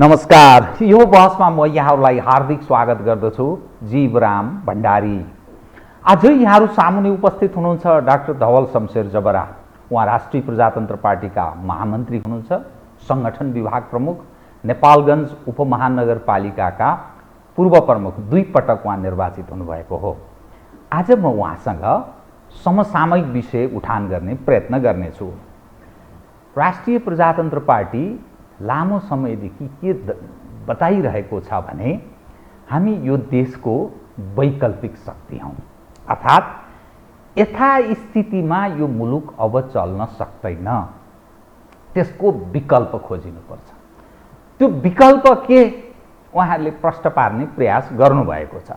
नमस्कार। यो बहसमा म यहाँहरूलाई हार्दिक स्वागत गर्दछु। जीवराम भण्डारी। आज यहाँहरू सामुने उपस्थित हुनुहुन्छ डाक्टर धवल शमशेर जबरा। उहाँ राष्ट्रिय प्रजातन्त्र पार्टीका महामन्त्री हुनुहुन्छ, संगठन विभाग प्रमुख, नेपालगञ्ज उपमहानगरपालिकाका पूर्व प्रमुख, 2 पटक उहाँ निर्वाचित हुनुभएको हो। आज म उहाँसँग समसामयिक विषय उठान गर्ने प्रयत्न गर्नेछु। राष्ट्रिय प्रजातन्त्र पार्टी लामो समयदेखि के बताइरहेको छ भने हामी यो देशको वैकल्पिक शक्ति हौं, अर्थात् यथास्थितिमा यो मुलुक अब चल्न सक्दैन, त्यसको विकल्प खोजिनुपर्छ। त्यो विकल्प के उहाँहरूले प्रश्न पार्ने प्रयास गर्नुभएको छ।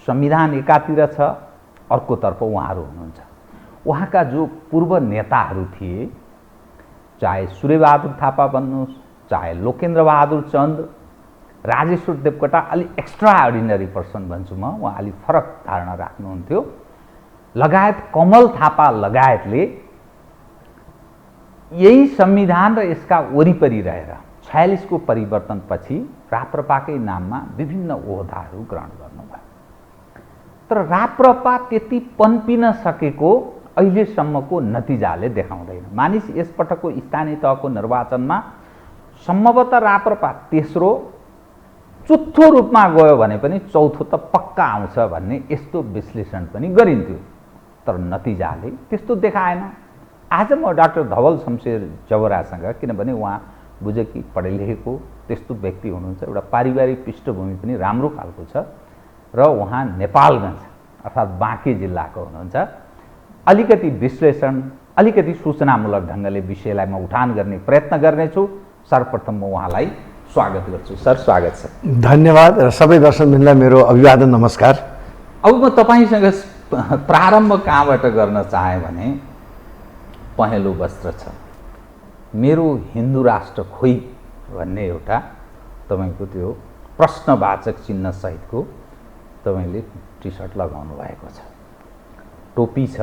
संविधान एकातिर छ, अर्कोतर्फ उहाँहरू हुनुहुन्छ। उहाँका जो पूर्व नेताहरू थिए, चाहे सूर्यबहादुर थापा भन्नुहोस्, चाहे लोकेन्द्र बहादुर चन्द, राजेश्वर देवकोटा, अलि एक्स्ट्रा अर्डिनरी पर्सन भन्छु म, उहाँ अलि फरक धारणा राख्नुहुन्थ्यो, लगायत कमल थापा लगायतले यही संविधान र यसका वरिपरि रहेर 46 को परिवर्तनपछि राप्रपाकै नाममा विभिन्न ओहदाहरू ग्रहण गर्नुभयो। तर राप्रपा त्यति पन्पिन सकेको अहिलेसम्मको नतिजाले देखाउँदैन। मानिस यसपटकको स्थानीय तहको निर्वाचनमा सम्भवतः राप्रपा तेस्रो, चौथो रूपमा गयो भने पनि चौथो त पक्का आउँछ भन्ने यस्तो विश्लेषण पनि गरिन्थ्यो। तर नतिजाले त्यस्तो देखाएन। आज म डाक्टर धवल शमशेर जबरासँग, किनभने उहाँ बुझकी पढेलेखेको त्यस्तो व्यक्ति हुनुहुन्छ, एउटा पारिवारिक पृष्ठभूमि पनि राम्रो खालको छ र उहाँ नेपालगञ्ज अर्थात् बाँके जिल्लाको हुनुहुन्छ, अलिकति विश्लेषण, अलिकति सूचनामूलक ढङ्गले विषयलाई म उठान गर्ने प्रयत्न गर्नेछु। सर्वप्रथम म उहाँलाई स्वागत गर्छु। सर, स्वागत छ। धन्यवाद र सबै दर्शकवृन्दलाई मेरो अभिवादन, नमस्कार। अब म तपाईँसँग प्रारम्भ कहाँबाट गर्न चाहेँ भने पहेँलो वस्त्र छ, मेरो हिन्दू राष्ट्र खोइ भन्ने एउटा तपाईँको त्यो प्रश्नवाचक चिन्ह सहितको तपाईँले टी सर्ट लगाउनु भएको छ, टोपी छ।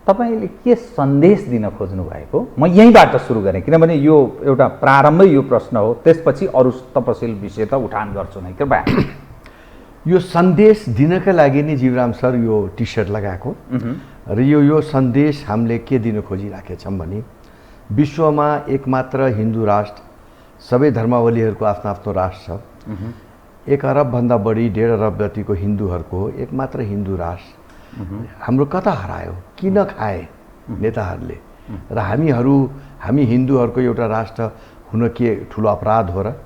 तपाईले के सन्देश दिन खोज्नु भएको, म यहीँबाट सुरु गरेँ, किनभने यो एउटा प्रारम्भै यो प्रश्न हो, त्यसपछि अरू तपसिल विषय त उठान गर्छु नै। कृपया यो सन्देश दिनका लागि नै जीवराम सर यो टी सर्ट लगाएको र यो सन्देश हामीले के दिन खोजिराखेछौँ भने विश्वमा एकमात्र हिन्दू राष्ट्र, सबै धर्मावलीहरूको आफ्नो आफ्नो राष्ट्र छ। 1 अरबभन्दा बढी 1.5 अरब जतिको हिन्दूहरूको एकमात्र हिन्दू राष्ट्र हाम्रो कता हरायो, किन खाए नेताहरूले? र हामी हिन्दूहरूको एउटा राष्ट्र हुन के ठुलो अपराध हो र?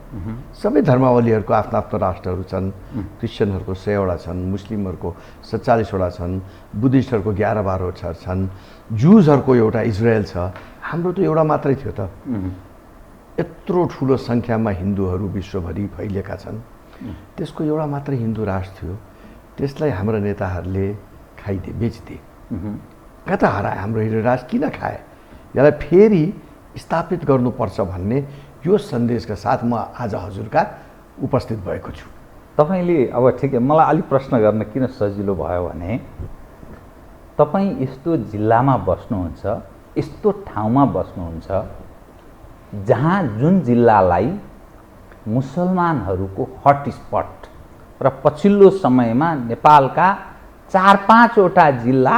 सबै धर्मावलीहरूको आफ्नो आफ्नो राष्ट्रहरू छन्। क्रिस्चियनहरूको 100 वटा छन्, मुस्लिमहरूको 47 वटा छन्, बुद्धिस्टहरूको 11-12 छन्, जुजहरूको एउटा इजरायल छ। हाम्रो त एउटा मात्रै थियो त। यत्रो ठुलो सङ्ख्यामा हिन्दूहरू विश्वभरि फैलिएका छन्, त्यसको एउटा मात्रै हिन्दू राष्ट्र थियो। त्यसलाई हाम्रा नेताहरूले खाइदिए, बेचिदिए। कता हराए हाम्रो हिन्दू राष्ट्र, किन खाए? यसलाई फेरि स्थापित गर्नुपर्छ भन्ने यो सन्देशका साथ म आज हजुरका उपस्थित भएको छु। तपाईँले अब ठिकै, मलाई अलिक प्रश्न गर्न किन सजिलो भयो भने तपाईँ यस्तो जिल्लामा बस्नुहुन्छ, यस्तो ठाउँमा बस्नुहुन्छ जहाँ जुन जिल्लालाई मुसलमानहरूको हटस्पट र पछिल्लो समयमा नेपालका 4-5 वटा जिल्ला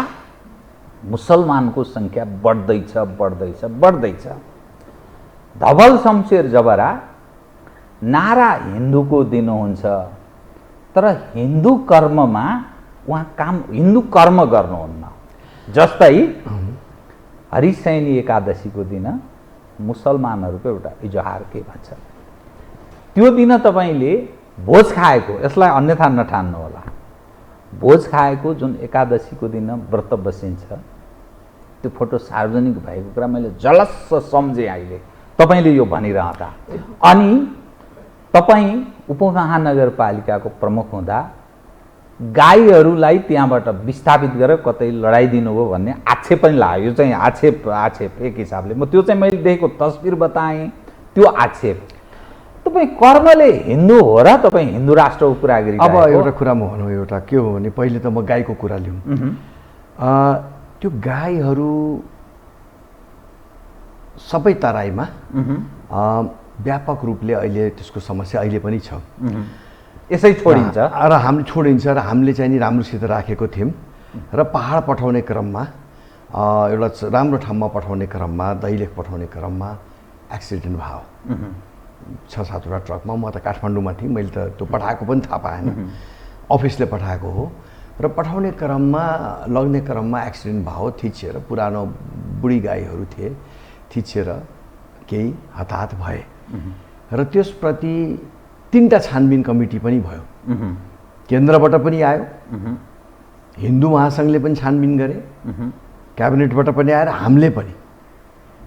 मुसलमानको सङ्ख्या बढ्दैछ। धवल शमशेर जबरा नारा हिन्दूको दिनुहुन्छ, तर हिन्दू कर्ममा उहाँ हिन्दू कर्म गर्नुहुन्न। जस्तै हरिशयनी एकादशीको दिन मुसलमानहरूको एउटा इजहार के भन्छ, त्यो दिन तपाईँले भोज खाएको, यसलाई अन्यथा नठान्नु होला, भोज खाएको जुन एकादशीको दिन व्रत बसिन्छ, त्यो फोटो सार्वजनिक भएको कुरा मैले जलस्स सम्झेँ अहिले तपाईँले यो भनिरहँदा। अनि तपाईँ उपमहानगरपालिकाको प्रमुख हुँदा गाईहरूलाई त्यहाँबाट विस्थापित गरेर कतै लडाइदिनु हो भन्ने आक्षेप पनि लाग्यो। यो चाहिँ आक्षेप एक हिसाबले म त्यो चाहिँ मैले देखेको तस्बिर बताएँ, त्यो आक्षेप। तपाईँ कर्मले हिन्दू हो र तपाईँ हिन्दू राष्ट्रको कुरा गरिरहेको? अब एउटा कुरा म भनौँ, एउटा के हो भने पहिले त म गाईको कुरा लिउँ। त्यो गाईहरू सबै तराईमा व्यापक रूपले अहिले त्यसको समस्या अहिले पनि छ। यसै छोडिन्छ र हामीले छोडिन्छ र हामीले चाहिँ नि राम्रोसित राखेको थियौँ र पहाड पठाउने क्रममा एउटा राम्रो ठाउँमा पठाउने क्रममा दैलेख पठाउने क्रममा एक्सिडेन्ट भयो। 6-7वटा ट्रकमा म त काठमाडौँमा थिएँ, मैले त त्यो पठाएको पनि थाहा पाएन, अफिसले पठाएको हो र पठाउने क्रममा लग्ने क्रममा एक्सिडेन्ट भयो। थिचिएर पुरानो बुढी गाईहरू थिए, थिचिएर केही हताहत भए र त्यसप्रति 3टा छानबिन कमिटी पनि भयो। केन्द्रबाट पनि आयो, हिन्दू महासङ्घले पनि छानबिन गरे, क्याबिनेटबाट पनि आएर हामीले पनि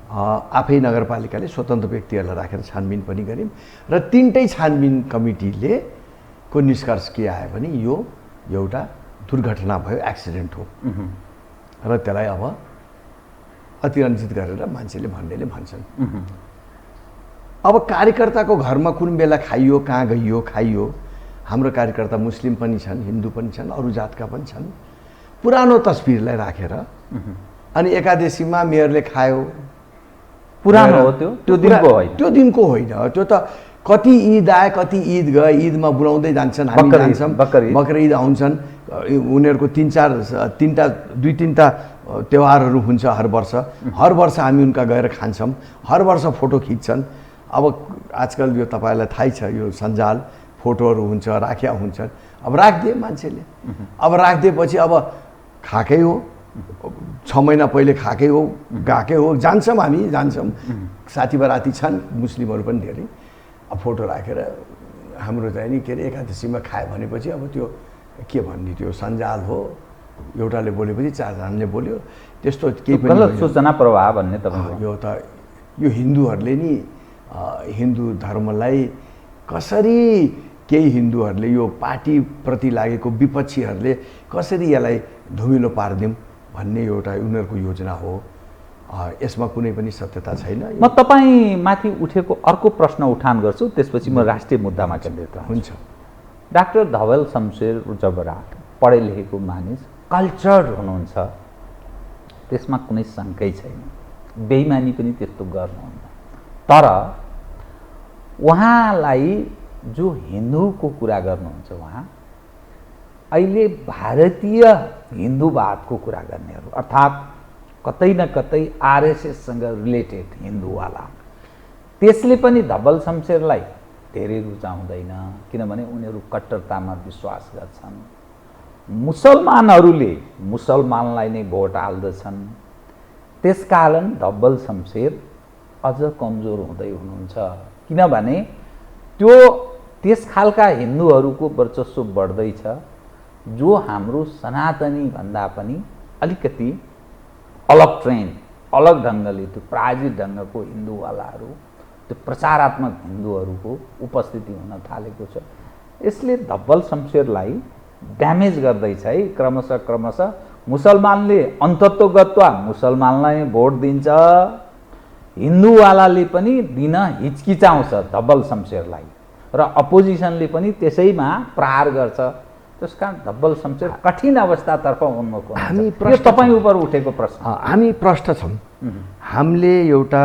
आफै नगरपालिकाले स्वतन्त्र व्यक्तिहरूलाई राखेर छानबिन पनि गऱ्यौँ र 3टै छानबिन कमिटीले को निष्कर्ष के आयो भने यो एउटा दुर्घटना भयो, एक्सिडेन्ट हो र त्यसलाई अब अतिरञ्जित गरेर मान्छेले भन्नेले भन्छन्। अब कार्यकर्ताको घरमा कुन बेला खाइयो, कहाँ गइयो, खाइयो। हाम्रो कार्यकर्ता मुस्लिम पनि छन्, हिन्दू पनि छन्, अरू जातका पनि छन्। पुरानो तस्बिरलाई राखेर अनि एकादशीमा मेयरले खायो, पुरानो हो त्यो दिनको होइन, त्यो दिनको होइन। त्यो त कति ईद आए, कति ईद गए, ईदमा बोलाउँदै जान्छन्, हामी जान्छौँ, बकर ईद आउँछन्, उनीहरूको 2-3टा त्यौहारहरू हुन्छ हर वर्ष हामी उनका गएर खान्छौँ, हर वर्ष फोटो खिच्छन्। अब आजकल यो तपाईँलाई थाहै छ, यो सञ्जाल फोटोहरू हुन्छ, राख्या हुन्छन्। अब राखिदिए मान्छेले, अब राखिदिएपछि अब खाएकै हो, 6 महिना पहिले खाएकै हो, गएकै हो, जान्छौँ, हामी जान्छौँ, साथी बराती छन्, मुस्लिमहरू पनि धेरै। अब फोटो राखेर हाम्रो चाहिँ नि के अरे एकादशीमा खायो भनेपछि अब त्यो के भन्ने, त्यो सञ्जाल हो, एउटाले बोलेपछि 4जनाले बोल्यो, त्यस्तो केही पनि गलत सूचना प्रवाह भन्ने तपाईँ यो हिन्दूहरूले नि हिन्दू धर्मलाई कसरी, केही हिन्दूहरूले यो पार्टीप्रति लागेको विपक्षीहरूले कसरी यसलाई धुमिलो पारिदिउँ भन्ने एउटा उनीहरूको योजना हो। यसमा कुनै पनि सत्यता छैन। म तपाईँमाथि उठेको अर्को प्रश्न उठान गर्छु, त्यसपछि म राष्ट्रिय मुद्दामा केन्द्रित हुन्छ। डाक्टर धवल शमशेर जबरा पढे लेखेको मानिस, कल्चर्ड हुनुहुन्छ, त्यसमा कुनै शङ्कै छैन, बेइमानी पनि त्यस्तो गर्नुहुन्न। तर उहाँलाई जो हिन्दूको कुरा गर्नुहुन्छ, उहाँ अहिले भारतीय हिन्दूवादको कुरा गर्नेहरू, अर्थात् कतै न कतै आरएसएससँग रिलेटेड हिन्दूवाला, त्यसले पनि धवल शमशेरलाई धेरै रुचाउँदैन, किनभने उनीहरू कट्टरतामा विश्वास गर्छन्। मुसलमानहरूले मुसलमानलाई नै भोट हाल्दछन्, त्यसकारण धवल शमशेर अझ कमजोर हुँदै हुनुहुन्छ, किनभने त्यस खालका हिन्दूहरूको वर्चस्व बढ्दैछ जो हाम्रो सनातनी भन्दा पनि अलिकति अलग ट्रेन, अलग ढङ्गले, त्यो प्रायोजित ढङ्गको हिन्दूवालाहरू, त्यो प्रचारात्मक हिन्दूहरूको उपस्थिति हुन थालेको छ। यसले धवल शमशेरलाई ड्यामेज गर्दैछ है। क्रमशः मुसलमानले अन्तत्वगत्वा मुसलमानलाई भोट दिन्छ, हिन्दूवालाले पनि दिन हिचकिचाउँछ धवल शमशेरलाई र अपोजिसनले पनि त्यसैमा प्रहार गर्छ। त्यसकारण धवल शमशेर कठिन अवस्थातर्फ उन्मुख हुनुहुन्छ। यो तपाईँ उपर उठेको प्रश्न, हामी प्रष्ट छौँ। हामीले एउटा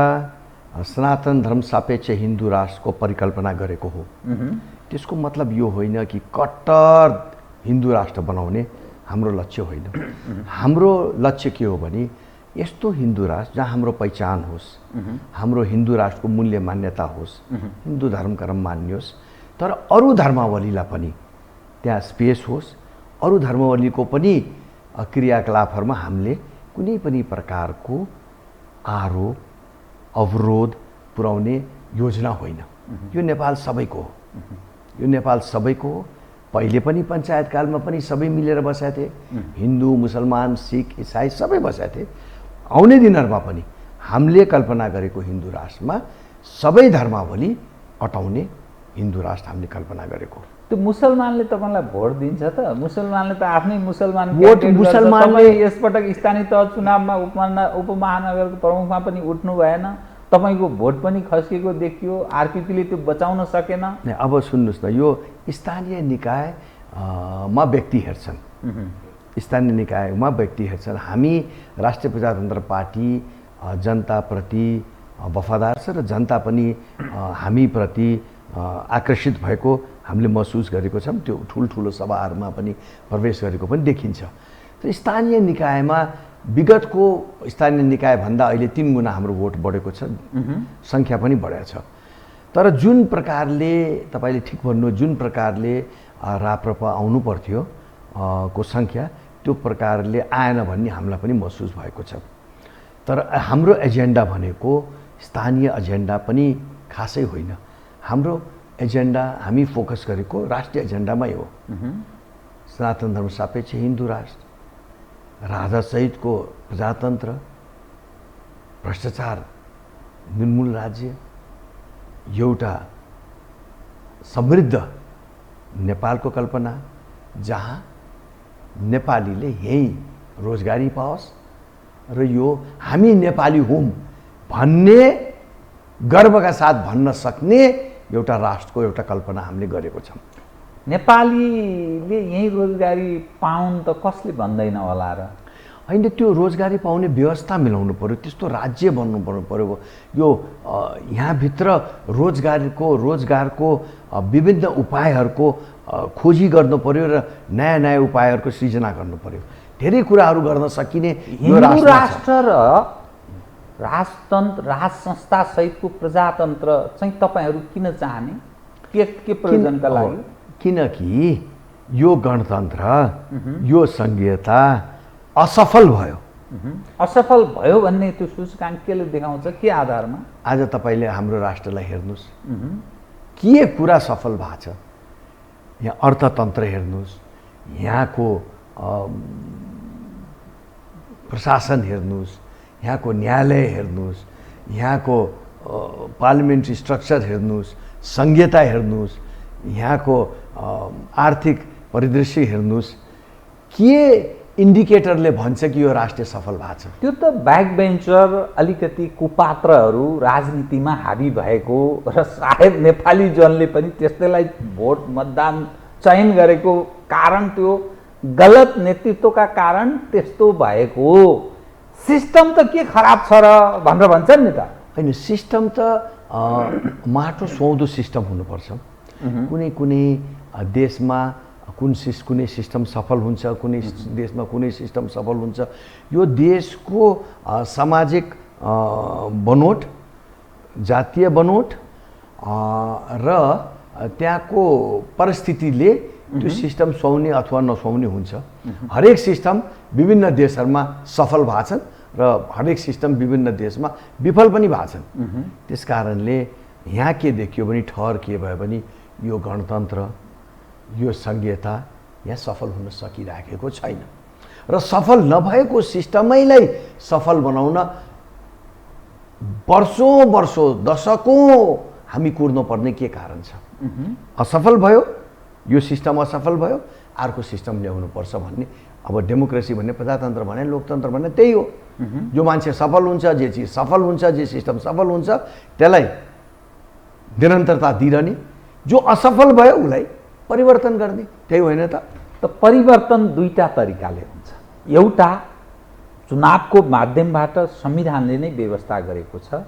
सनातन धर्म सापेक्ष हिन्दू राष्ट्रको परिकल्पना गरेको हो। त्यसको मतलब यो होइन कि कट्टर हिन्दू राष्ट्र बनाउने हाम्रो लक्ष्य होइन। हाम्रो लक्ष्य के हो भने यस्तो हिन्दू राष्ट्र जहाँ हाम्रो पहिचान होस्, हाम्रो हिन्दू राष्ट्रको मूल्य मान्यता होस्, हिन्दू धर्म कर्म मानियोस्, तर अरू धर्मावलीलाई पनि त्यहाँ स्पेस होस्, अरू धर्मावलीको पनि क्रियाकलापहरूमा हामीले कुनै पनि प्रकारको आरोप अवरोध पुर्याउने योजना होइन। यो नेपाल सबैको हो, यो नेपाल सबैको हो। पहिले पनि पञ्चायतकालमा पनि सबै मिलेर बसेका थिए, हिन्दू मुसलमान सिख इसाई सबै बसेका थिए। आउने दिनहरूमा पनि हामीले कल्पना गरेको हिन्दू राष्ट्रमा सबै धर्मावली अटाउने हिन्दू राष्ट्र हामीले कल्पना गरेको। त्यो मुसलमानले तपाईँलाई भोट दिन्छ त? मुसलमानले त आफ्नै मुसलमान भोट मुसलमानले यसपटक स्थानीय तह चुनावमा उपमहानगरको प्रमुखमा पनि उठ्नु भएन, तपाईँको भोट पनि खस्किएको देखियो, आरपीपीले त्यो बचाउन सकेन। अब सुन्नुहोस् न, यो स्थानीय निकायमा व्यक्ति हेर्छन्, स्थानीय निकायमा व्यक्ति हेर्छन्। हामी राष्ट्रिय प्रजातन्त्र पार्टी जनताप्रति वफादार छ र जनता पनि हामीप्रति आकर्षित भएको हामीले महसुस गरेको छौँ। त्यो ठुल्ठुलो सभाहरूमा पनि प्रवेश गरेको पनि देखिन्छ। त स्थानीय निकायमा विगतको स्थानीय निकायभन्दा अहिले 3 गुणा हाम्रो भोट बढेको छ, सङ्ख्या पनि बढेको छ। तर जुन प्रकारले तपाईँले ठिक भन्नु, जुन प्रकारले राप्रपा आउनु पर्थ्यो को सङ्ख्या त्यो प्रकारले आएन भन्ने हामीलाई पनि महसुस भएको छ। तर हाम्रो एजेन्डा भनेको स्थानीय एजेन्डा पनि खासै होइन। हाम्रो एजेन्डा हामी फोकस गरेको राष्ट्रिय एजेन्डामै हो। सनातन धर्म सापेक्ष हिन्दू राष्ट्र, राजासहितको प्रजातन्त्र, भ्रष्टाचार निर्मूल राज्य, एउटा समृद्ध नेपालको कल्पना जहाँ नेपालीले यहीँ रोजगारी पाओस् र यो हामी नेपाली हौँ भन्ने गर्वका साथ भन्न सक्ने एउटा राष्ट्रको एउटा कल्पना हामीले गरेको छौँ। नेपालीले यहीँ रोजगारी पाउन् त कसले भन्दैन होला र? होइन, त्यो रोजगारी पाउने व्यवस्था मिलाउनु पर्यो, त्यस्तो राज्य बन्नु पर्यो। यो यहाँभित्र रोजगारको विभिन्न उपायहरूको खोजी गर्नु पर्यो र नयाँ नयाँ उपायहरूको सृजना गर्नु पर्यो। धेरै कुराहरू गर्न सकिने यो राष्ट्र र राजतन्त्र, राज संस्था सहितको प्रजातन्त्र चाहिँ तपाईहरू किन चाहने? के प्रयोजनका लागि? किनकि यो गणतन्त्र, यो सङ्घीयता असफल भयो। असफल भयो भन्ने त्यो सूचकाङ्क केले देखाउँछ? के आधारमा? आज तपाईँले हाम्रो राष्ट्रलाई हेर्नुहोस्, के कुरा सफल भएको छ। यहाँ अर्थतन्त्र हेर्नुहोस्, यहाँको प्रशासन हेर्नुहोस्, यहाँको न्यायालय हेर्नुहोस्, यहाँको पार्लिमेन्ट्री स्ट्रक्चर हेर्नुहोस्, सङ्घीयता हेर्नुहोस्, यहाँको आर्थिक परिदृश्य हेर्नुहोस्। के इन्डिकेटरले भन्छ कि यो राष्ट्र सफल भएको छ? त्यो त ब्याक बेन्चर, अलिकति कुपात्रहरू राजनीतिमा हाबी भएको र सायद नेपाली जनले पनि त्यस्तैलाई भोट मतदान चयन गरेको कारण, त्यो गलत नेतृत्वका कारण त्यस्तो भएको। सिस्टम त के खराब छ र भनेर भन्छन् नि त? होइन, सिस्टम त माटो सुहाउँदो सिस्टम हुनुपर्छ। कुनै देशमा कुनै सिस्टम सफल हुन्छ, कुनै देशमा कुनै सिस्टम सफल हुन्छ। यो देशको सामाजिक बनोट, जातीय बनोट र त्यहाँको परिस्थितिले त्यो सिस्टम सुहाउने अथवा नसुहाउने हुन्छ। हरेक सिस्टम विभिन्न देशहरूमा सफल भएको छन् र हरेक सिस्टम विभिन्न देशमा विफल पनि भएको छन्। त्यस कारणले यहाँ के देखियो भने ठहर के भयो भने यो गणतन्त्र, यो सङ्घीयता यहाँ सफल हुन सकिराखेको छैन र सफल नभएको सिस्टमैलाई सफल बनाउन वर्षौँ दशकौँ हामी कुर्नुपर्ने के कारण छ? असफल भयो, यो सिस्टम असफल भयो, अर्को सिस्टम ल्याउनुपर्छ भन्ने। अब डेमोक्रेसी भन्ने, प्रजातन्त्र भन्ने, लोकतन्त्र भन्ने त्यही हो। जो मान्छे सफल हुन्छ, जे चिज सफल हुन्छ, जे सिस्टम सफल हुन्छ त्यसलाई निरन्तरता दिइरहने, जो असफल भयो उसलाई परिवर्तन गर्ने, त्यही होइन त? त परिवर्तन दुईटा तरिकाले हुन्छ। एउटा चुनावको माध्यमबाट संविधानले नै व्यवस्था गरेको छ।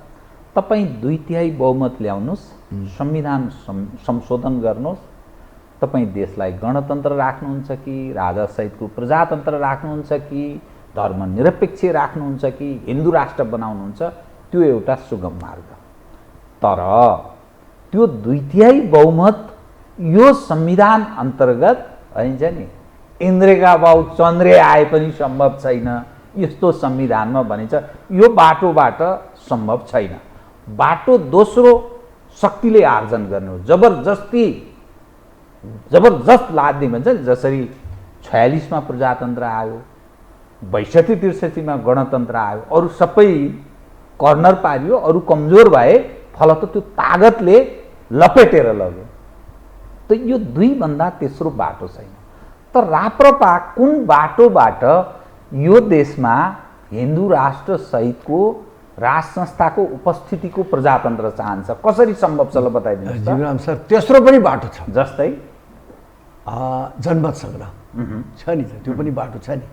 तपाईँ 2/3 बहुमत ल्याउनुहोस्, संविधान संशोधन गर्नुहोस्, तपाईँ देशलाई गणतन्त्र राख्नुहुन्छ कि राजासहितको प्रजातन्त्र राख्नुहुन्छ कि धर्मनिरपेक्ष राख्नुहुन्छ कि हिन्दू राष्ट्र बनाउनुहुन्छ, त्यो एउटा सुगम मार्ग। तर त्यो 2/3 बहुमत यो संविधान अन्तर्गत हैन नि, इन्द्रेका बाउ चन्द्रे आए पनि सम्भव छैन, यस्तो संविधानमा भनिन्छ। यो बाटोबाट सम्भव छैन। बाटो दोस्रो शक्तिले आर्जन गर्नु, जबरजस्त लाद्ने भन्छ। जसरी 46 मा प्रजातन्त्र आयो, 62-63 मा गणतन्त्र आयो, अरू सबै कर्नर पारियो, अरू कमजोर भए, फलत त्यो तागतले लपेटेर लग्यो। त यो दुईभन्दा तेस्रो बाटो छैन। त राप्रपा कुन बाटोबाट यो देशमा हिन्दू राष्ट्र सहितको राज संस्थाको उपस्थितिको प्रजातन्त्र चाहन्छ? कसरी सम्भव छ ल बताइदिनुहोस् त। जीवराम सर, तेस्रो पनि बाटो छ। जस्तै जनमत सङ्ग्रह छ नि त, त्यो पनि बाटो छ नि।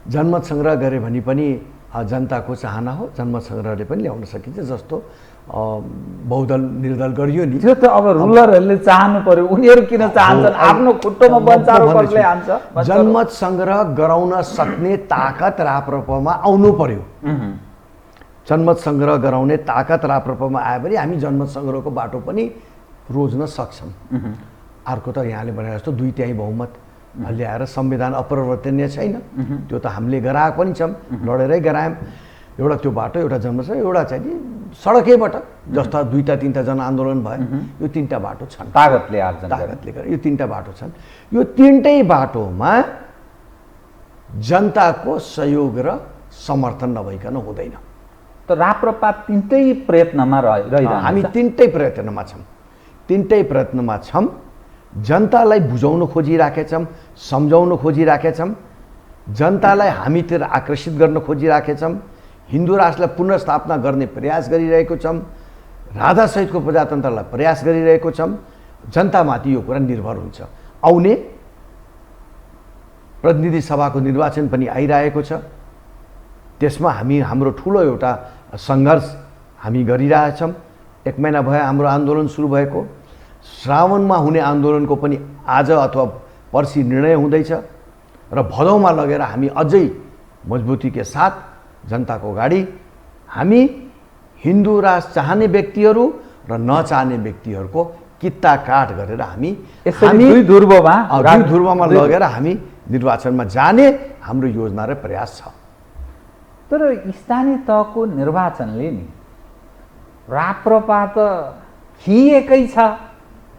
जनमत सङ्ग्रह गरे भने पनि जनताको चाहना हो, जनमत सङ्ग्रहले पनि ल्याउन सकिन्छ। जस्तो बहुदल निर्दल गरियो नि, त्यो त अब रुलरहरूले चाहनु पर्यो, उनीहरू किन चाहन्छन्? आफ्नो खुट्टोमा बन्चारो कसले हान्छ? जनमत सङ्ग्रह गराउन सक्ने ताकत राप्रपामा आउनु पर्यो। जनमत सङ्ग्रह गराउने ताकत राप्रपामा आयो भने हामी जनमत सङ्ग्रहको बाटो पनि रोज्न सक्छौँ। अर्को त यहाँले भने जस्तो 2/3 बहुमत ल्याएर संविधान अपरिवर्तनीय छैन, त्यो त हामीले गराएको पनि छौँ, लडेरै गरायौँ। एउटा त्यो बाटो, एउटा जनमत, एउटा चाहिँ नि सडकैबाट, जस्ता 2-3 जनआन्दोलन भयो, यो 3टा बाटो छन्। ताकतले आर्जन गरेर यो 3टा बाटो छन्। यो 3टै बाटोमा जनताको सहयोग र समर्थन नभइकन हुँदैन। त राप्रपा 3टै प्रयत्नमा रहिरहन्छ। हामी 3टै प्रयत्नमा छौँ, 3टै प्रयत्नमा छौँ। जनतालाई बुझाउन खोजिराखेछौँ, सम्झाउन खोजिराखेछौँ, जनतालाई हामीतिर आकर्षित गर्न खोजिराखेछौँ, हिन्दू राष्ट्रलाई पुनर्स्थापना गर्ने प्रयास गरिरहेको छौँ, राजासहितको प्रजातन्त्रलाई प्रयास गरिरहेको छौँ। जनतामाथि यो कुरा निर्भर हुन्छ। आउने प्रतिनिधि सभाको निर्वाचन पनि आइरहेको छ, त्यसमा हाम्रो ठुलो एउटा सङ्घर्ष हामी गरिरहेछौँ। 1 महिना भयो हाम्रो आन्दोलन सुरु भएको। श्रावणमा हुने आन्दोलनको पनि आज अथवा पर्सि निर्णय हुँदैछ र भदौमा लगेर हामी अझै मजबुतीका साथ जनताको अगाडि हामी हिन्दू राष्ट्र चाहने व्यक्तिहरू र नचाहने व्यक्तिहरूको कित्ता काट गरेर हामी दुई ध्रुवमा लगेर हामी निर्वाचनमा जाने हाम्रो योजना र प्रयास छ। तर स्थानीय तहको निर्वाचनले नि राप्रपा त खिएकै छ,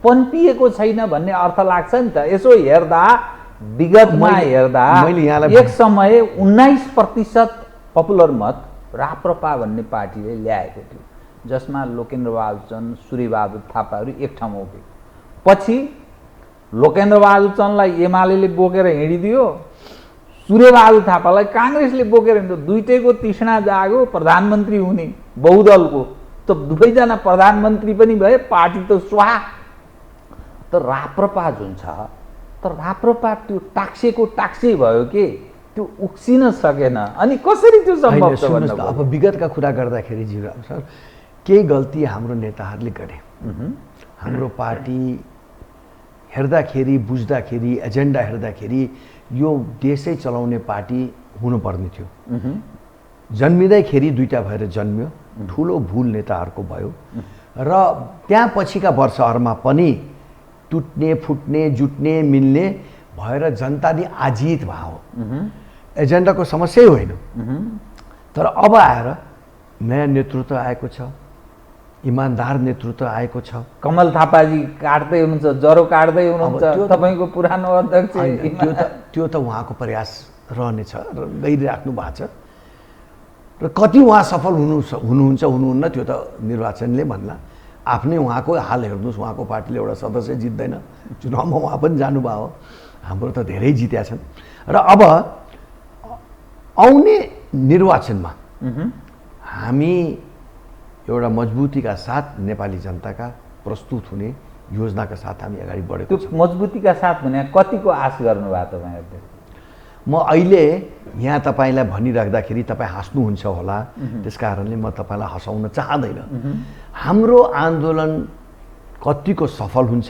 पन्पिएको छैन भन्ने अर्थ लाग्छ नि त। यसो हेर्दा विगतमा हेर्दा एक समय 19% पपुलर मत राप्रपा भन्ने पार्टीले ल्याएको थियो, जसमा लोकेन्द्रबहादुर चन्द, सूर्यबहादुर थापाहरू एक ठाउँमा उभिए। पछि लोकेन्द्रबहादुर चन्दलाई एमाले बोकेर हिँडिदियो, सूर्यबहादुर थापालाई काङ्ग्रेसले बोकेर हिँड्यो। दुईटैको तृष्णा जाग्यो प्रधानमन्त्री हुने बहुदलको, त दुवैजना प्रधानमन्त्री पनि भए, पार्टी त स्वाहा। त राप्रपा जुन छ, त राप्रपा त्यो टाक्सेको टाक्से भयो कि त्यो उक्सिन सकेन। अनि कसरी त्यो सम्भव छ भन्नु? अब विगतका कुरा गर्दाखेरि जीवराम सर, केही गल्ती हाम्रो नेताहरूले गरे। हाम्रो पार्टी हेर्दाखेरि, बुझ्दाखेरि, एजेन्डा हेर्दाखेरि यो देशै चलाउने पार्टी हुनुपर्ने थियो। जन्मिँदैखेरि 2टा भएर जन्मियो, ठुलो भुल नेताहरूको भयो र त्यहाँ पछिका वर्षहरूमा पनि टुट्ने, फुट्ने, जुट्ने, मिल्ने भएर जनता नि आजित भयो। एजेन्डाको समस्या होइन। तर अब आएर नयाँ नेतृत्व आएको छ, इमान्दार नेतृत्व आएको छ। कमल थापाजी काट्दै हुनुहुन्छ, जरो काट्दै हुनुहुन्छ, तपाईँको पुरानो अध्यक्ष। त्यो त उहाँको प्रयास रहनेछ र गरिराख्नु भएको छ र कति उहाँ सफल हुनुहुन्छ हुनुहुन्न त्यो त निर्वाचनले भन्ला। आफ्नै उहाँको हाल हेर्नुहोस्, उहाँको पार्टीले एउटा सदस्य जित्दैन, चुनावमा उहाँ पनि जानुभयो, हाम्रो त धेरै जित्या छन्। र अब आउने निर्वाचनमा हामी एउटा मजबुतीका साथ नेपाली जनताका प्रस्तुत हुने योजनाका साथ हामी अगाडि बढेको छौँ। त्यो मजबुतीका साथ भने कतिको आश गर्नुभयो तपाईँहरूले? म अहिले यहाँ तपाईँलाई भनिराख्दाखेरि तपाईँ हाँस्नुहुन्छ होला, त्यस कारणले म तपाईँलाई हँसाउन चाहँदैन। हाम्रो आन्दोलन कतिको सफल हुन्छ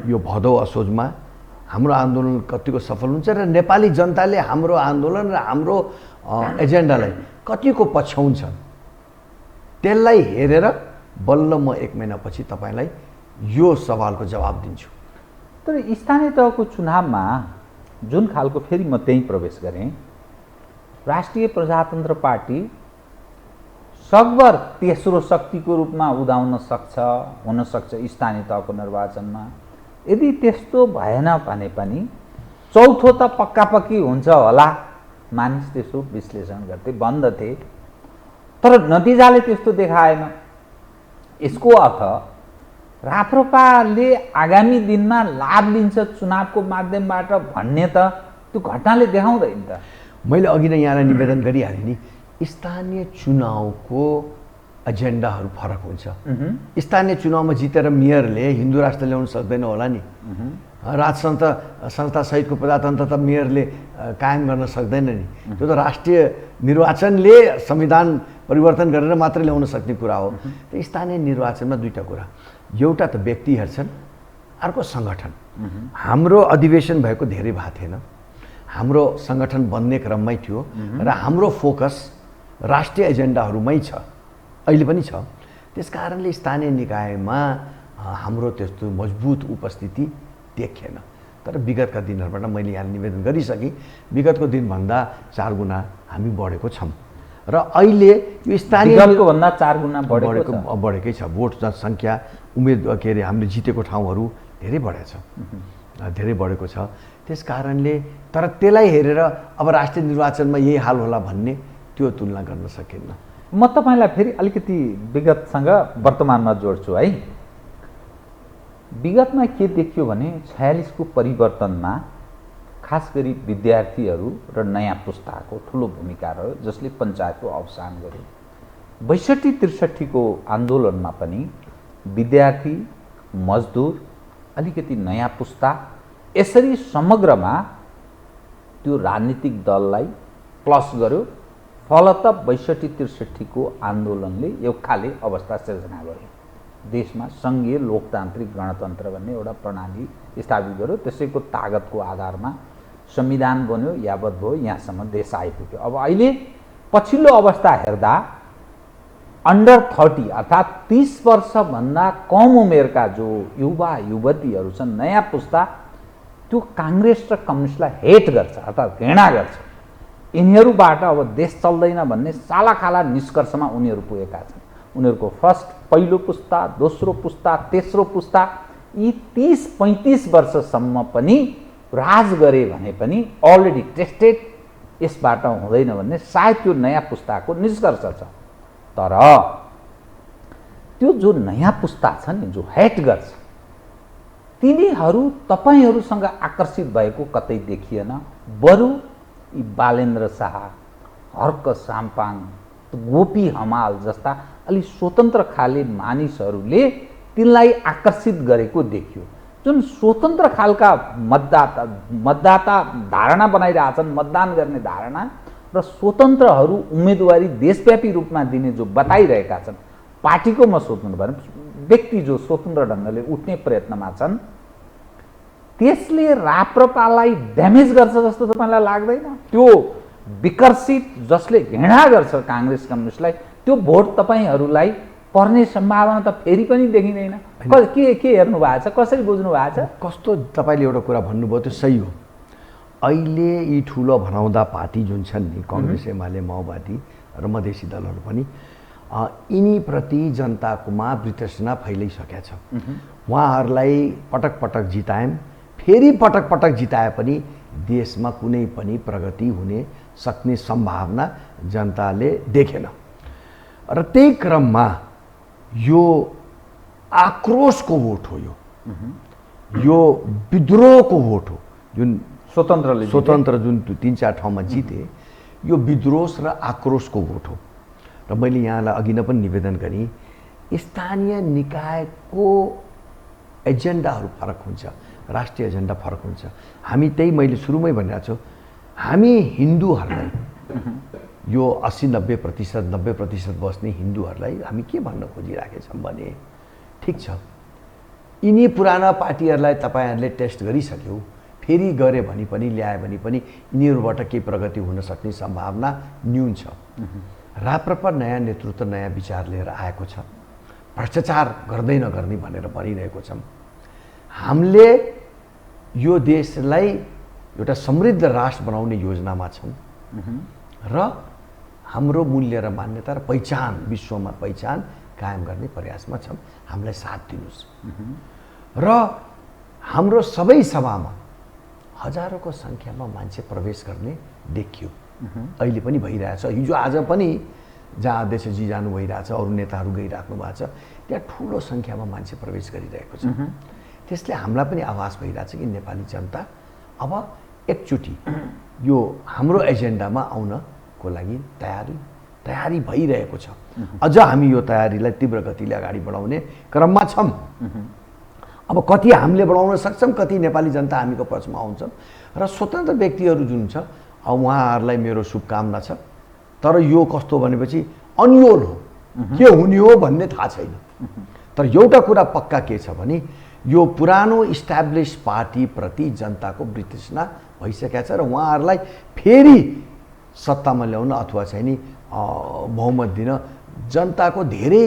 यो भदौ असोजमा, हाम्रो आन्दोलन कतिको सफल हुन्छ र नेपाली जनताले हाम्रो आन्दोलन र हाम्रो एजेन्डालाई कतिको पछ्याउँछ, त्यसलाई हेरेर बल्ल म 1 महिनापछि तपाईँलाई यो सवालको जवाब दिन्छु। तर स्थानीय तहको चुनावमा जुन खालको, फेरि म त्यहीँ प्रवेश गरेँ, राष्ट्रिय प्रजातन्त्र पार्टी सकभर तेस्रो शक्तिको रूपमा उदाउन सक्छ, हुनसक्छ स्थानीय तहको निर्वाचनमा। यदि त्यस्तो भएन भने पनि चौथो त पक्कापक्की हुन्छ होला, मानिस त्यसो विश्लेषण गर्थे, भन्दथे। तर नतिजाले त्यस्तो देखाएन। यसको अर्थ राप्रपाले आगामी दिनमा लाभ लिन्छ चुनावको माध्यमबाट भन्ने त त्यो घटनाले देखाउँदैन त। मैले अघि नै यहाँलाई निवेदन गरिहालेँ नि, स्थानीय चुनावको एजेन्डाहरू फरक हुन्छ। स्थानीय चुनावमा जितेर मेयरले हिन्दू राष्ट्र ल्याउन सक्दैन होला नि, संस्थासहितको प्रजातन्त्र त मेयरले कायम गर्न सक्दैन नि। त्यो त राष्ट्रिय निर्वाचनले संविधान परिवर्तन गरेर मात्रै ल्याउन सक्ने कुरा हो। त्यो स्थानीय निर्वाचनमा दुईवटा कुरा, एउटा त व्यक्ति हेर्छन्, अर्को सङ्गठन। हाम्रो अधिवेशन भएको धेरै भएको थिएन, हाम्रो सङ्गठन बन्ने क्रममै थियो र हाम्रो फोकस राष्ट्रिय एजेन्डाहरूमै छ, अहिले पनि छ। त्यस कारणले स्थानीय निकायमा हाम्रो त्यस्तो मजबुत उपस्थिति देखिएन। तर विगतका दिनहरूबाट मैले यहाँ निवेदन गरिसकेँ, विगतको दिनभन्दा 4 गुणा हामी बढेको छौँ र अहिले यो स्थानीय विगतको भन्दा 4 गुणा बढेकै छ। भोट जनसङ्ख्या, के अरे हामीले जितेको ठाउँहरू धेरै बढेको छ, धेरै बढेको छ। त्यस कारणले तर त्यसलाई हेरेर अब राष्ट्रिय निर्वाचनमा यही हाल होला भन्ने त्यो तुलना गर्न सकिन्न। म तपाईँलाई फेरि अलिकति विगतसँग वर्तमानमा जोड्छु है। विगतमा के देखियो भने 46 को परिवर्तनमा खास गरी विद्यार्थीहरू र नयाँ पुस्ताको ठुलो भूमिका रह्यो, जसले पञ्चायतको अवसान गर्यो। 62-63 को आन्दोलनमा पनि विद्यार्थी, मजदुर, अलिकति नयाँ पुस्ता, यसरी समग्रमा त्यो राजनीतिक दललाई प्लस गर्यो। फलत 62-63 को आन्दोलनले यो खाले अवस्था सिर्जना गर्यो। देशमा सङ्घीय लोकतान्त्रिक गणतन्त्र भन्ने एउटा प्रणाली स्थापित गर्यो। त्यसैको तागतको आधारमा संविधान बन्यो, यावत भयो, यहाँसम्म देश आइपुग्यो। अब अहिले पछिल्लो अवस्था हेर्दा अन्डर 30 अर्थात् 30 वर्षभन्दा कम उमेरका जो युवा युवतीहरू छन्, नयाँ पुस्ता, त्यो काङ्ग्रेस र कम्युनिस्टलाई हेट गर्छ अर्थात् घृणा गर्छ। यिनीहरूबाट अब देश चल्दैन भन्ने सालाखाला निष्कर्षमा उनीहरू पुगेका छन्। उनीहरूको पहिलो पुस्ता, दोस्रो पुस्ता, तेस्रो पुस्ता, यी 30-35 वर्षसम्म पनि राज गरे भने पनि अलरेडी टेस्टेड, यसबाट हुँदैन भन्ने सायद त्यो नयाँ पुस्ताको निष्कर्ष छ। तर त्यो जो नयाँ पुस्ता छ नि, जो हेट गर्छ, तिनीहरू तपाईँहरूसँग आकर्षित भएको कतै देखिएन। बरु यी बालेन्द्र शाह, हर्क साम्पाङ, गोपी हमाल जस्ता अलि स्वतन्त्र खाले मानिसहरूले तिनलाई आकर्षित गरेको देखियो। जुन स्वतन्त्र खालका मतदाता धारणा बनाइरहेछन्, मतदान गर्ने धारणा, र स्वतन्त्रहरू उम्मेदवारी देशव्यापी रूपमा दिने जो बताइरहेका छन्, पार्टीको म सोध्नु भने व्यक्ति जो स्वतन्त्र ढङ्गले उठ्ने प्रयत्नमा छन्, त्यसले राप्रपालाई ड्यामेज गर्छ जस्तो तपाईँलाई लाग्दैन? त्यो विकर्षित, जसले घृणा गर्छ काङ्ग्रेस कम्युनिस्टलाई, त्यो भोट तपाईँहरूलाई पर्ने सम्भावना त फेरि पनि देखिँदैन। के हेर्नु भएको छ, कसरी बुझ्नु भएको छ? कस्तो तपाईँले एउटा कुरा भन्नुभयो, त्यो सही हो। अहिले यी ठुलो भनाउँदा पार्टी जुन छन् नि, कङ्ग्रेस, एमाले, माओवादी र मधेसी दलहरू पनि, यिनीप्रति जनताकोमा वितृष्णा फैलिसकेका छ। उहाँहरूलाई पटक पटक जितायौँ, फेरि पटक पटक जिताए पनि देशमा कुनै पनि प्रगति हुने सक्ने सम्भावना जनताले देखेन। र त्यही क्रममा यो आक्रोशको भोट हो, यो विद्रोहको भोट हो। जुन स्वतन्त्र जुन 3-4 ठाउँमा जिते, यो विद्रोह र आक्रोशको भोट हो। र मैले यहाँलाई अघि नै पनि निवेदन गरेँ, स्थानीय निकायको एजेन्डाहरू फरक हुन्छ, राष्ट्रिय एजेन्डा फरक हुन्छ। हामी त्यही मैले सुरुमै भनिरहेको छु, हामी हिन्दूहरूलाई, यो 80-90%, 90% बस्ने हिन्दूहरूलाई हामी के भन्न खोजिराखेछौँ भने, ठिक छ, यिनी पुराना पार्टीहरूलाई तपाईँहरूले टेस्ट गरिसक्यो, फेरि गरे भने पनि, ल्याए भने पनि यिनीहरूबाट केही प्रगति हुन सक्ने सम्भावना न्यून छ। राप्रपा नयाँ नेतृत्व, नयाँ विचार लिएर आएको छ, भ्रष्टाचार गर्दै नगर्ने भनेर भनिरहेको छौँ। हामीले यो देशलाई एउटा समृद्ध राष्ट्र बनाउने योजनामा छौँ र हाम्रो मूल्य र मान्यता र पहिचान, विश्वमा पहिचान कायम गर्ने प्रयासमा छौँ। हामीलाई साथ दिनुहोस्। र हाम्रो सबै सभामा हजारौँको सङ्ख्यामा मान्छे प्रवेश गर्ने देखियो, अहिले पनि भइरहेछ। हिजो आज पनि जहाँ अध्यक्षजी जानु भइरहेछ, अरू नेताहरू गइराख्नु भएको छ, त्यहाँ ठुलो सङ्ख्यामा मान्छे प्रवेश गरिरहेको छ। त्यसले हामीलाई पनि आभास भइरहेछ कि नेपाली जनता अब एकचोटि यो हाम्रो एजेन्डामा आउनको लागि तयारी भइरहेको छ। अझ हामी यो तयारीलाई तीव्र गतिले अगाडि बढाउने क्रममा छौँ। अब कति हामीले बढाउन सक्छौँ, कति नेपाली जनता हामीको पक्षमा आउँछन् र स्वतन्त्र व्यक्तिहरू जुन छ अब उहाँहरूलाई मेरो शुभकामना छ। तर यो कस्तो भनेपछि अन्योल हो, के हुने हो भन्ने थाहा छैन। तर एउटा कुरा पक्का के छ भने यो पुरानो इस्ट्याब्लिस पार्टीप्रति जनताको वितृष्णा भइसकेको छ र उहाँहरूलाई फेरि सत्तामा ल्याउन अथवा चाहिँ नि बहुमत दिन जनताको धेरै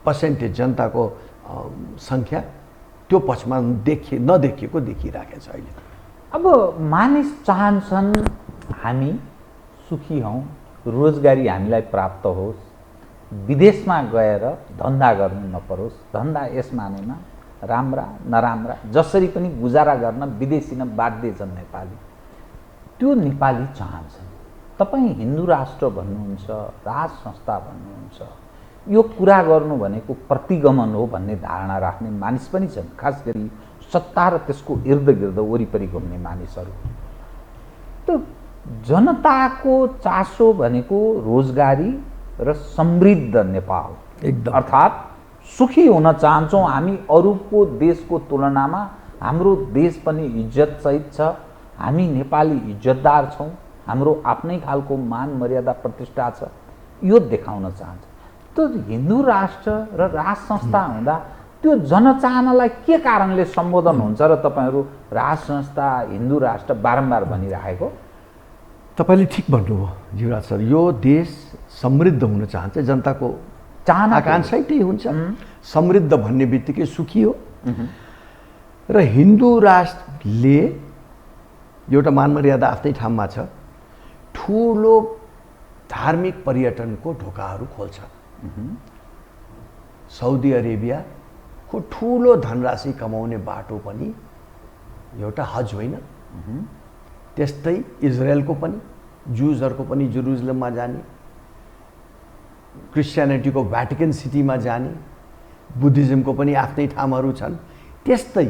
पर्सेन्टेज, जनताको सङ्ख्या त्यो पक्षमा नदेखिएको देखिरहेको छ अहिले। अब मानिस चाहन्छन् हामी सुखी हौँ, रोजगारी हामीलाई प्राप्त होस्, विदेशमा गएर धन्दा गर्नु नपरोस्, धन्दा यस मानेमा राम्रा नराम्रा जसरी पनि गुजारा गर्न विदेशी न बाध्य छन् नेपाली। त्यो नेपाली चाहन्छन्। तपाईँ हिन्दू राष्ट्र भन्नुहुन्छ, राज संस्था भन्नुहुन्छ, यो कुरा गर्नु भनेको प्रतिगमन हो भन्ने धारणा राख्ने मानिस पनि छन्, खास गरी सत्ता र त्यसको इर्दगिर्द वरिपरि घुम्ने मानिसहरू। त जनताको चासो भनेको रोजगारी र समृद्ध नेपाल एकदम, अर्थात् सुखी हुन चाहन्छौँ हामी। अरूको देशको तुलनामा हाम्रो देश पनि इज्जतसहित छ, हामी नेपाली इज्जतदार छौँ, हाम्रो आफ्नै खालको मान मर्यादा प्रतिष्ठा छ, यो देखाउन चाहन्छ। त हिन्दू राष्ट्र र राज संस्था हुँदा त्यो जनचाहनालाई के कारणले सम्बोधन हुन्छ र तपाईँहरू राज संस्था हिन्दू राष्ट्र बारम्बार भनिराखेको? तपाईँले ठिक भन्नुभयो जीवराज सर। यो देश समृद्ध हुन चाहन्छ, जनताको चाहना आकाङ्क्षै त्यही हुन्छ। समृद्ध भन्ने बित्तिकै सुखी हो। र हिन्दू राष्ट्रले एउटा मान मर्यादा आफ्नै ठाउँमा छ, ठुलो धार्मिक पर्यटनको ढोकाहरू खोल्छ। साउदी अरेबियाको ठुलो धनराशि कमाउने बाटो पनि एउटा हज होइन, त्यस्तै इजरायलको पनि, जुजहरूको पनि जेरुजलममा जाने, क्रिस्चियनिटीको भ्याटिकन सिटीमा जाने, बुद्धिज्मको पनि आफ्नै ठाउँहरू छन्। त्यस्तै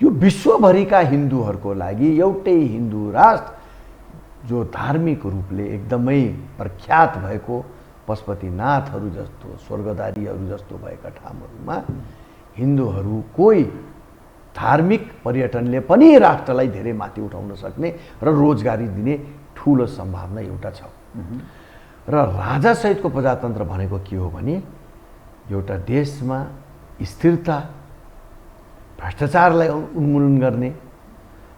यो विश्वभरिका हिन्दूहरूको लागि एउटै हिन्दू राष्ट्र जो धार्मिक रूपले एकदमै प्रख्यात भएको पशुपतिनाथहरू जस्तो, स्वर्गदारीहरू जस्तो भएका ठाउँहरूमा हिन्दूहरूको धार्मिक पर्यटनले पनि राष्ट्रलाई धेरै माथि उठाउन सक्ने र रोजगारी दिने ठुलो सम्भावना एउटा छ। र राजासहितको प्रजातन्त्र भनेको के हो भने एउटा देशमा स्थिरता, भ्रष्टाचारलाई उन्मूलन गर्ने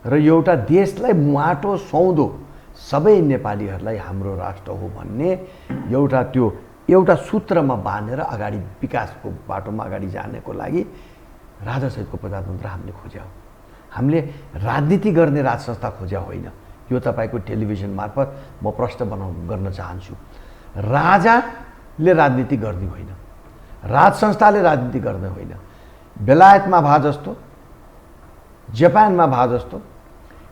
र एउटा देशलाई माटो सुहाउँदो सबै नेपालीहरूलाई हाम्रो राष्ट्र हो भन्ने एउटा सूत्रमा बाँधेर अगाडि विकासको बाटोमा अगाडि जानेको लागि राजासहितको प्रजातन्त्र हामीले खोज्या हो। हामीले राजनीति गर्ने राज संस्था खोज्या होइन। यो तपाईँको टेलिभिजन मार्फत म प्रश्न गर्न चाहन्छु। राजाले राजनीति गर्ने होइन, राज संस्थाले राजनीति गर्ने होइन। बेलायतमा भए जस्तो, जापानमा भए जस्तो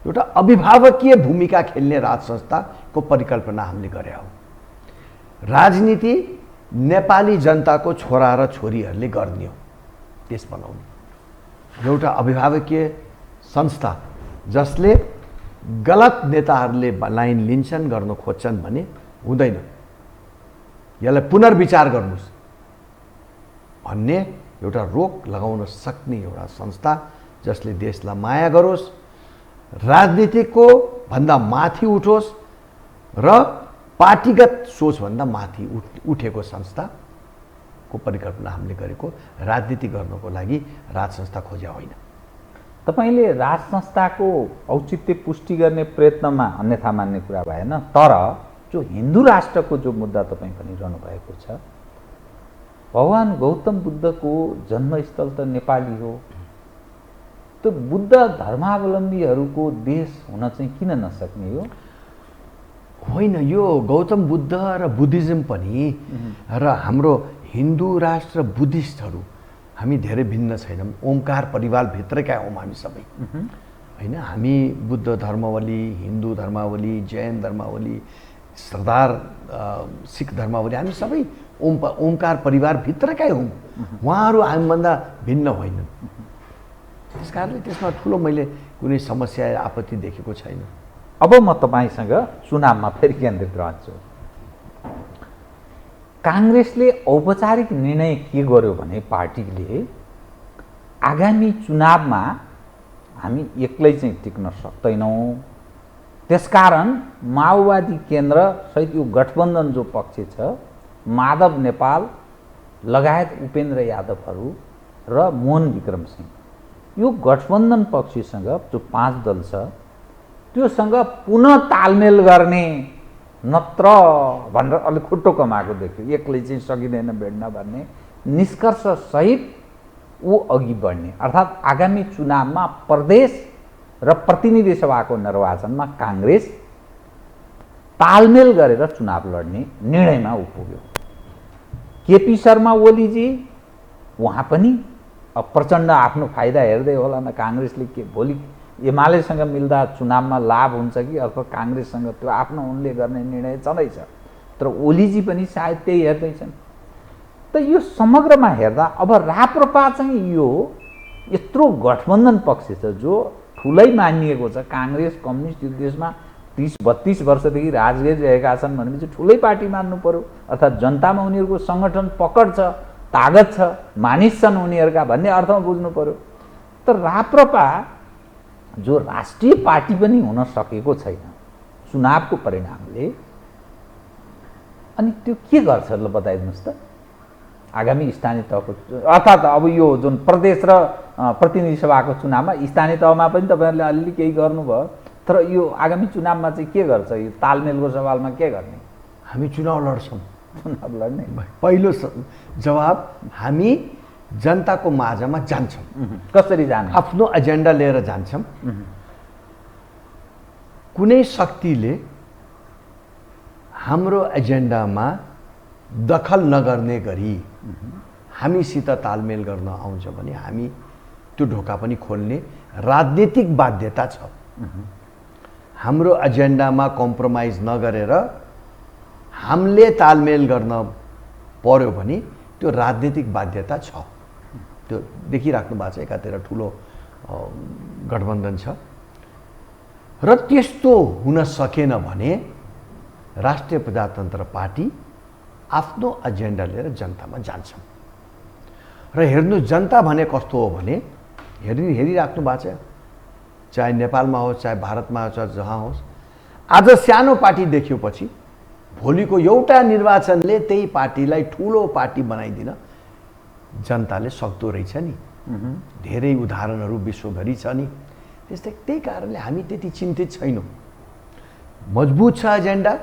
एउटा अभिभावकीय भूमिका खेल्ने राज संस्थाको परिकल्पना हामीले गरे हो। राजनीति नेपाली जनताको छोरा र छोरीहरूले गर्ने हो, देश बनाउने एउटा अभिभावकीय संस्था जसले गलत नेताहरूले लाइन लिन्छन्, गर्न खोज्छन् भने हुँदैन। यसलाई पुनर्विचार गर्नुहोस् भन्ने एउटा रोक लगाउन सक्ने एउटा संस्था जसले देशलाई माया गरोस्, राजनीतिको भन्दा माथि उठोस् र पार्टीगत सोचभन्दा माथि उठेको संस्थाको परिकल्पना हामीले गरेको। राजनीति गर्नको लागि राज संस्था खोज्या होइन। तपाईँले राज संस्थाको औचित्य पुष्टि गर्ने प्रयत्नमा अन्यथा मान्ने कुरा भएन, तर जो हिन्दू राष्ट्रको जो मुद्दा तपाईँ भनिरहनु भएको छ, भगवान गौतम बुद्धको जन्मस्थल त नेपाली हो, त बुद्ध धर्मावलम्बीहरूको देश हुन चाहिँ किन नसक्ने हो? होइन, यो गौतम बुद्ध र बुद्धिज्म पनि र हाम्रो हिन्दू राष्ट्र बुद्धिस्टहरू हामी धेरै भिन्न छैनौँ। ओमकार परिवारभित्रका हौँ हामी सबै, होइन? हामी बुद्ध धर्मावली, हिन्दू धर्मावली, जैन धर्मावली, सरदार सिख धर्मावली, हामी सबै ओमकार परिवारभित्रकै हौँ। उहाँहरू हामीभन्दा भिन्न होइनन्। त्यस कारणले त्यसमा ठुलो मैले कुनै समस्या आपत्ति देखेको छैन। अब म तपाईँसँग चुनावमा फेरि केन्द्रित रहन्छु। काङ्ग्रेसले औपचारिक निर्णय के गर्यो भने पार्टीले आगामी चुनावमा हामी एक्लै चाहिँ टिक्न सक्दैनौँ। त्यसकारण माओवादी केन्द्र सहित यो गठबन्धन जो पक्ष छ, माधव नेपाल लगायत उपेन्द्र यादवहरू र मोहन विक्रम सिंह, यो गठबन्धन पक्षसँग जो 5 दल छ त्योसँग पुनः तालमेल गर्ने, नत्र भनेर अलिक खुट्टो कमाएको देख्यो। एक्लै चाहिँ सकिँदैन भेट्न भन्ने निष्कर्ष सहित ऊ अघि बढ्ने, अर्थात् आगामी चुनावमा प्रदेश र प्रतिनिधि सभाको निर्वाचनमा काङ्ग्रेस तालमेल गरेर चुनाव लड्ने निर्णयमा पुग्यो। केपी शर्मा ओलीजी उहाँ पनि अब प्रचण्ड आफ्नो फाइदा हेर्दै होला न, काङ्ग्रेसले के भोलि एमालेसँग मिल्दा चुनावमा लाभ हुन्छ कि अर्को काङ्ग्रेससँग, त्यो आफ्नो उनले गर्ने निर्णय छँदैछ। तर ओलीजी पनि सायद त्यही हेर्दैछन्। त यो समग्रमा हेर्दा अब राप्रपा चाहिँ यो यत्रो गठबन्धन पक्ष छ जो ठुलै मानिएको छ। काङ्ग्रेस कम्युनिस्ट यो देशमा 30-32 वर्षदेखि राज गरिरहेका छन् भनेपछि ठुलै पार्टी मान्नु पर्यो, अर्थात् जनतामा उनीहरूको सङ्गठन पकड छ, तागत छ, मानिस छन् उनीहरूका भन्ने अर्थमा बुझ्नु पर्यो। तर राप्रपा जो राष्ट्रिय पार्टी पनि हुन सकेको छैन चुनावको परिणामले, अनि त्यो के गर्छ ल बताइदिनुहोस् त। आगामी स्थानीय तहको अर्थात् अब यो जुन प्रदेश र प्रतिनिधि सभाको चुनावमा स्थानीय तहमा पनि तपाईँहरूले अलिअलि केही गर्नुभयो, तर यो आगामी चुनावमा चाहिँ के गर्छ? यो तालमेलको सवालमा के गर्ने? हामी चुनाव लड्छौँ। चुनाव लड्ने पहिलो जवाब, हामी जनताको माझमा जान्छौँ। कसरी जाने? आफ्नो एजेन्डा लिएर जान्छौँ। कुनै शक्तिले हाम्रो एजेन्डामा दखल नगर्ने गरी हामीसित तालमेल गर्न आउँछ भने हामी त्यो ढोका पनि खोल्ने राजनीतिक बाध्यता छ। हाम्रो एजेन्डामा कम्प्रोमाइज नगरेर हामीले तालमेल गर्न पर्यो भने त्यो राजनीतिक बाध्यता छ। त्यो देखिराख्नु भएको छ, एकातिर ठुलो गठबन्धन छ र त्यस्तो हुन सकेन भने राष्ट्रिय प्रजातन्त्र पार्टी आफ्नो एजेन्डा लिएर जनतामा जान्छ। र हेर्नु, जनता भने कस्तो हो भने हेरिराख्नु भएको छ, चाहे नेपालमा होस् चाहे भारतमा होस् चाहे जहाँ होस्, आज सानो पार्टी देखिएपछि भोलिको एउटा निर्वाचनले त्यही पार्टीलाई ठुलो पार्टी बनाइदिन जनताले सक्दो रहेछ नि। धेरै उदाहरणहरू विश्वभरि छ नि। त्यही कारणले हामी त्यति चिन्तित छैनौँ। मजबुत छ एजेन्डा,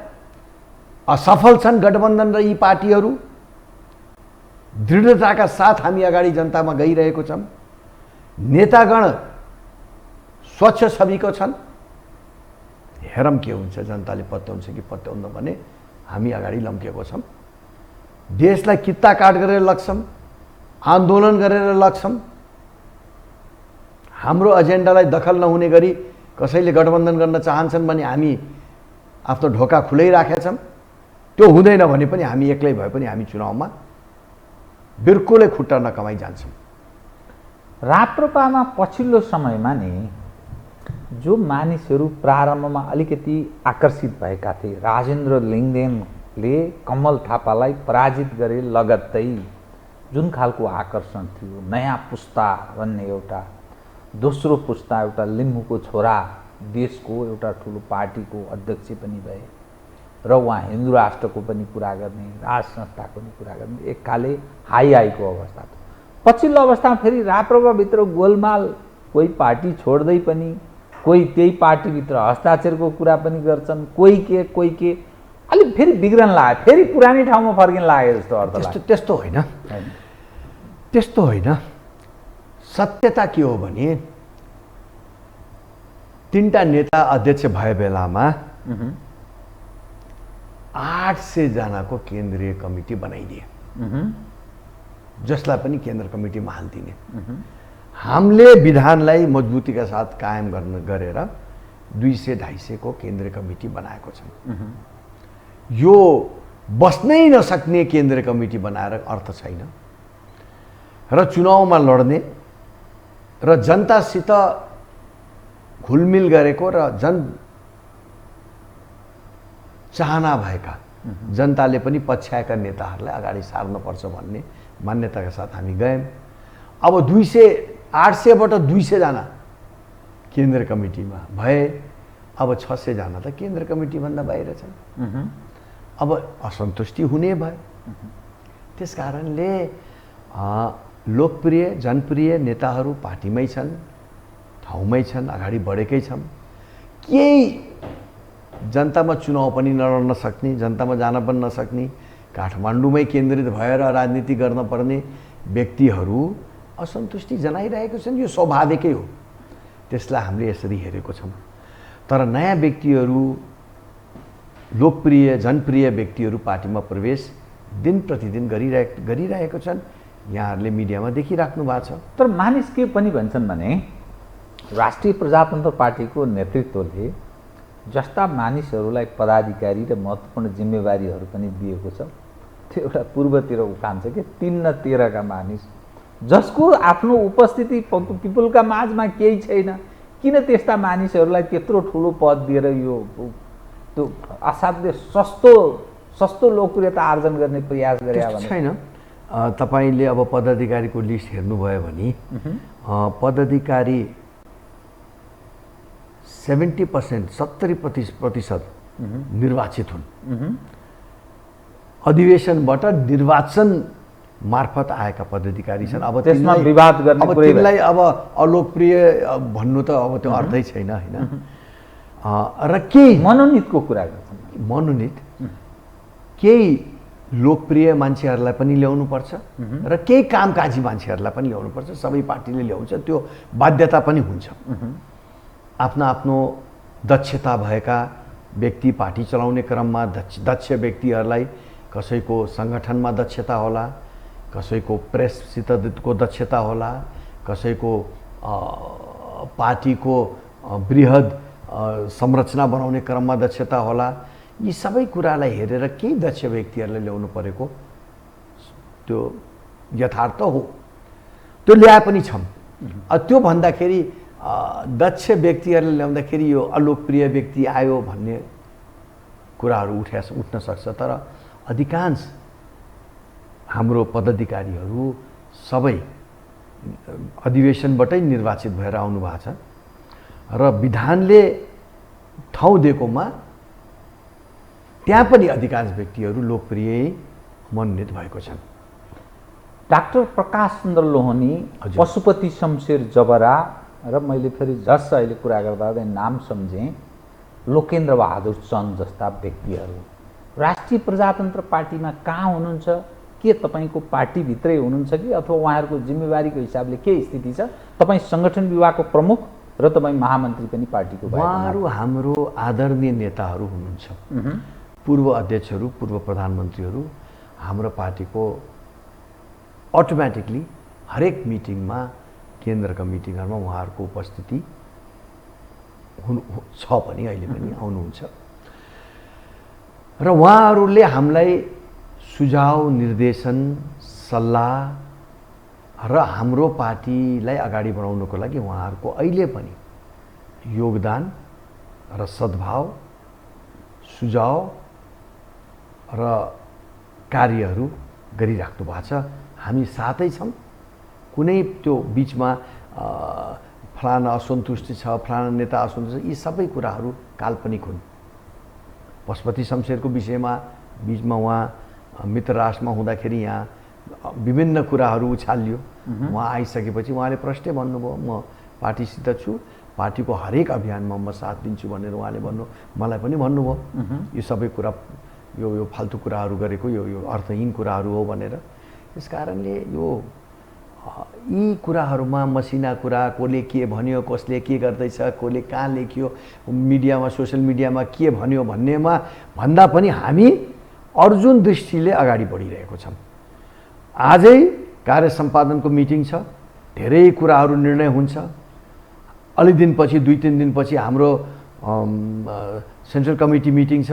असफल छन् गठबन्धन र यी पार्टीहरू, दृढताका साथ हामी अगाडि जनतामा गइरहेको छौँ। नेतागण स्वच्छ छविको छन्। हेरौँ के हुन्छ, जनताले पत्याउँछ कि पत्याउँदैन भने हामी अगाडि लम्केको छौँ। देशलाई कित्ता काट गरेर लग्छौँ, आन्दोलन गरेर लग्छौँ। हाम्रो एजेन्डालाई दखल नहुने गरी कसैले गठबन्धन गर्न चाहन्छन् भने हामी आफ्नो ढोका खुलाइराखेका छौँ। त्यो हुँदैन भने पनि हामी एक्लै भए पनि हामी चुनावमा बिल्कुलै खुट्टा नकमाई जान्छौँ। राप्रपामा पछिल्लो समयमा नि जो मानिसहरू प्रारम्भमा अलिकति आकर्षित भएका थिए, राजेन्द्र लिङ्गदेनले कमल थापालाई पराजित गरे लगत्तै जुन खालको आकर्षण थियो, नयाँ पुस्ता भन्ने एउटा, दोस्रो पुस्ता एउटा लिम्बूको छोरा देशको एउटा ठुलो पार्टीको अध्यक्ष पनि भए र उहाँ हिन्दू राष्ट्रको पनि कुरा गर्ने, राज संस्थाको पनि कुरा गर्ने, एककाले हाईको अवस्था थियो। पछिल्लो अवस्थामा फेरि राप्रपाभित्र गोलमाल, कोही पार्टी छोड्दै पनि कोही त्यही पार्टीभित्र हस्ताक्षरको कुरा पनि गर्छन्, कोही के अलिक फेरि बिग्रन लाग्यो, फेरि पुरानै ठाउँमा फर्किन लाग्यो जस्तो अर्थ लाग्यो। त्यस्तो होइन, त्यस्तो होइन। सत्यता के हो भने 3टा नेता अध्यक्ष भए बेलामा 800 जनाको केन्द्रीय कमिटी बनाइदिए, जसलाई पनि केन्द्र कमिटीमा हालिदिने। हामीले विधानलाई मजबुतीका साथ कायम गरेर 200-250 को केन्द्रीय कमिटी बनाएको छौँ। यो बस्नै नसक्ने केन्द्रीय कमिटी बनाएर अर्थ छैन। र चुनावमा लड्ने र जनतासित घुलमिल गरेको र चाहना भएका, जनताले पनि पछ्याएका नेताहरूलाई अगाडि सार्नुपर्छ भन्ने मान्यताका साथ हामी गयौँ। अब 200 800बाट 200 जना केन्द्र कमिटीमा भए, अब 600 जना त केन्द्र कमिटीभन्दा बाहिर छन्। अब असन्तुष्टि हुने भयो। त्यस कारणले लोकप्रिय जनप्रिय नेताहरू पार्टीमै छन्, ठाउँमै छन्, अगाडि बढेकै छन्। केही जनतामा चुनाव पनि नलड्न सक्ने, जनतामा जान पनि नसक्ने, काठमाडौँमै केन्द्रित भएर राजनीति गर्न पर्ने व्यक्तिहरू असन्तुष्टि जनाइरहेको छन्। यो स्वाभाविकै हो, त्यसलाई हामीले यसरी हेरेको छौँ। तर नयाँ व्यक्तिहरू, लोकप्रिय जनप्रिय व्यक्तिहरू पार्टीमा प्रवेश दिन प्रतिदिन गरिरहेको छन्। यहाँहरूले मिडियामा देखिराख्नु भएको छ। तर मानिस के पनि भन्छन् भने राष्ट्रिय प्रजातन्त्र पार्टीको नेतृत्वले जस्ता मानिसहरूलाई पदाधिकारी र महत्त्वपूर्ण जिम्मेवारीहरू पनि दिएको छ, त्यो एउटा पूर्वतिर उखान छ कि 3 न 13 का मानिस, जसको आफ्नो उपस्थिति पिपुलका माझमा केही छैन, किन त्यस्ता मानिसहरूलाई त्यत्रो ठुलो पद दिएर यो त्यो असाध्य सस्तो लोकप्रियता आर्जन गर्ने प्रयास गरे भने? छैन। तपाईँले अब पदाधिकारीको लिस्ट हेर्नुभयो भने पदाधिकारी 70% 70% निर्वाचित हुन्। अधिवेशनबाट निर्वाचन मार्फत आएका पदाधिकारी छन्। अब त्यसमा विवाद गर्ने अब तिनलाई अब अलोकप्रिय भन्नु त अब त्यो अर्थै छैन, हैन? र केही मनोनितको कुरा गर्छन्। मनोनित केही लोकप्रिय मान्छेहरूलाई पनि ल्याउनुपर्छ र केही कामकाजी मान्छेहरूलाई पनि ल्याउनुपर्छ। सबै पार्टीले ल्याउँछ, त्यो बाध्यता पनि हुन्छ। आफ्नो आफ्नो दक्षता भएका व्यक्ति पार्टी चलाउने क्रममा दक्ष व्यक्तिहरूलाई, कसैको सङ्गठनमा दक्षता होला, कसैको प्रेससितको दक्षता होला, कसैको पार्टीको बृहद संरचना बनाउने क्रममा दक्षता होला। यी सबै कुरालाई हेरेर केही दक्ष व्यक्तिहरूलाई ल्याउनु परेको त्यो यथार्थ हो। त्यो ल्याए पनि छौँ। त्यो भन्दाखेरि दक्ष व्यक्तिहरूले ल्याउँदाखेरि यो अलोकप्रिय व्यक्ति आयो भन्ने कुराहरू उठ्न सक्छ। तर अधिकांश हाम्रो पदाधिकारीहरू सबै अधिवेशनबाटै निर्वाचित भएर आउनु भएको छ र विधानले ठाउँ दिएकोमा त्यहाँ पनि अधिकांश व्यक्तिहरू लोकप्रिय मनोनित भएको छन्। डाक्टर प्रकाश चन्द्र लोहनी, पशुपति शमशेर जबरा र मैले फेरि जस अहिले कुरा गर्दा नाम सम्झेँ लोकेन्द्र बहादुर चन्द जस्ता व्यक्तिहरू राष्ट्रिय प्रजातन्त्र पार्टीमा कहाँ हुनुहुन्छ? के तपाईँको पार्टीभित्रै हुनुहुन्छ कि अथवा उहाँहरूको जिम्मेवारीको हिसाबले के स्थिति छ? तपाईँ सङ्गठन विभागको प्रमुख र तपाईँ महामन्त्री पनि पार्टीको। उहाँहरू हाम्रो आदरणीय नेताहरू हुनुहुन्छ, पूर्व अध्यक्षहरू, पूर्व प्रधानमन्त्रीहरू। हाम्रो पार्टीको अटोमेटिकली हरेक मिटिङमा, केन्द्रका मिटिङहरूमा उहाँहरूको उपस्थिति छ पनि, अहिले पनि आउनुहुन्छ र उहाँहरूले हामीलाई सुझाव, निर्देशन, सल्लाह र हाम्रो पार्टीलाई अगाडि बढाउनको लागि उहाँहरूको अहिले पनि योगदान र सद्भाव, सुझाव र कार्यहरू गरिराख्नु भएको छ। हामी साथै छौँ। कुनै त्यो बिचमा फलाना असन्तुष्टि छ, फलाना नेता असन्तुष्टि छ, यी सबै कुराहरू काल्पनिक हुन्। पशुपति शमशेरको विषयमा बिचमा उहाँ मित्र राष्ट्रमा हुँदाखेरि यहाँ विभिन्न कुराहरू उछालियो। उहाँ आइसकेपछि उहाँले प्रष्टै भन्नुभयो, म पार्टीसित छु, पार्टीको हरेक अभियानमा म साथ दिन्छु भनेर उहाँले मलाई पनि भन्नुभयो। यो सबै कुरा यो फाल्तु कुराहरू गरेको, यो अर्थहीन कुराहरू हो भनेर। त्यस कारणले यी कुराहरूमा मसिना कुरा, कसले के भन्यो, कसले के गर्दैछ, कसले कहाँ लेख्यो, मिडियामा, सोसियल मिडियामा के भन्यो भन्नेमा भन्दा पनि हामी अर्जुन दृष्टिले अगाडि बढिरहेको छौँ। आजै कार्य सम्पादनको मिटिङ छ, धेरै कुराहरू निर्णय हुन्छ। अलि दिनपछि, 2-3 दिनपछि हाम्रो सेन्ट्रल कमिटी मिटिङ छ।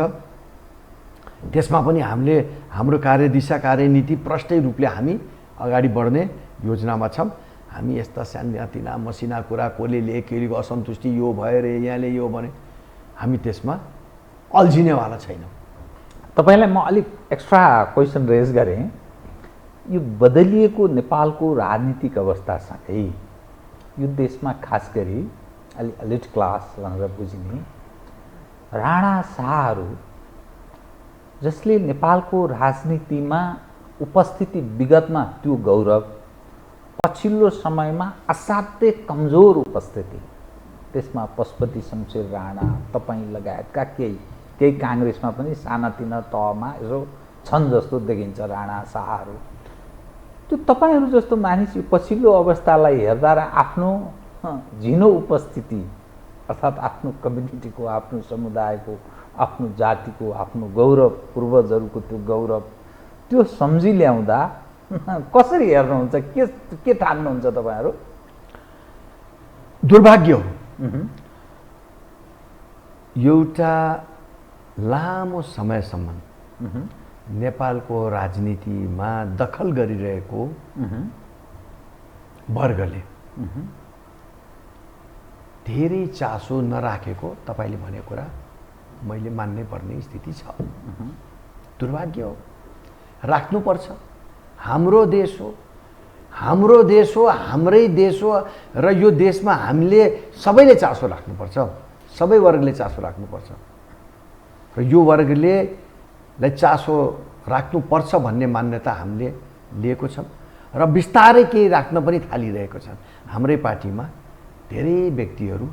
त्यसमा पनि हामीले हाम्रो कार्यदिशा, कार्यनीति प्रष्टै रूपले हामी अगाडि बढ्ने योजनामा छौँ। हामी यस्ता सानोतिना मसिना कुरा, कसले लेखेको असन्तुष्टि यो भयो रे, यहाँले यो भने, हामी त्यसमा अल्झिनेवाला छैनौँ। तपाईँलाई म अलिक एक्स्ट्रा क्वेसन रेज गरेँ। यो बदलिएको नेपालको राजनीतिक अवस्थासँगै यो देशमा खास गरी अलि एलिट क्लास भनेर बुझिने राणा शाहहरू जसले नेपालको राजनीतिमा उपस्थिति विगतमा त्यो गौरव, पछिल्लो समयमा असाध्यै कमजोर उपस्थिति, त्यसमा पशुपति शमशेर राणा तपाईँ लगायतका केही काङ्ग्रेसमा पनि सानातिना तहमा यसो छन् जस्तो देखिन्छ राणा शाहहरू। त्यो तपाईँहरू जस्तो मानिस यो पछिल्लो अवस्थालाई हेर्दा र आफ्नो झिनो उपस्थिति अर्थात् आफ्नो कम्युनिटीको, आफ्नो समुदायको, आफ्नो जातिको, आफ्नो गौरव, पूर्वजहरूको त्यो गौरव, त्यो सम्झी ल्याउँदा कसरी हेर्नुहुन्छ? के ठान्नुहुन्छ तपाईँहरू? दुर्भाग्य हो। एउटा लामो समयसम्म नेपालको राजनीतिमा दखल गरिरहेको वर्गले धेरै चासो नराखेको तपाईले भने कुरा मैले मान्नै पर्ने स्थिति छ। दुर्भाग्य हो। राख्नुपर्छ। हाम्रो देश हो, हाम्रो देश हो, हाम्रै देश हो र यो देशमा हामीले सबैले चासो राख्नुपर्छ, सबै वर्गले चासो राख्नुपर्छ र यो वर्गले चासो राख्नुपर्छ भन्ने मान्यता हामीले लिएको छौँ र बिस्तारै केही राख्न पनि थालिरहेको छन्। हाम्रै पार्टीमा धेरै व्यक्तिहरू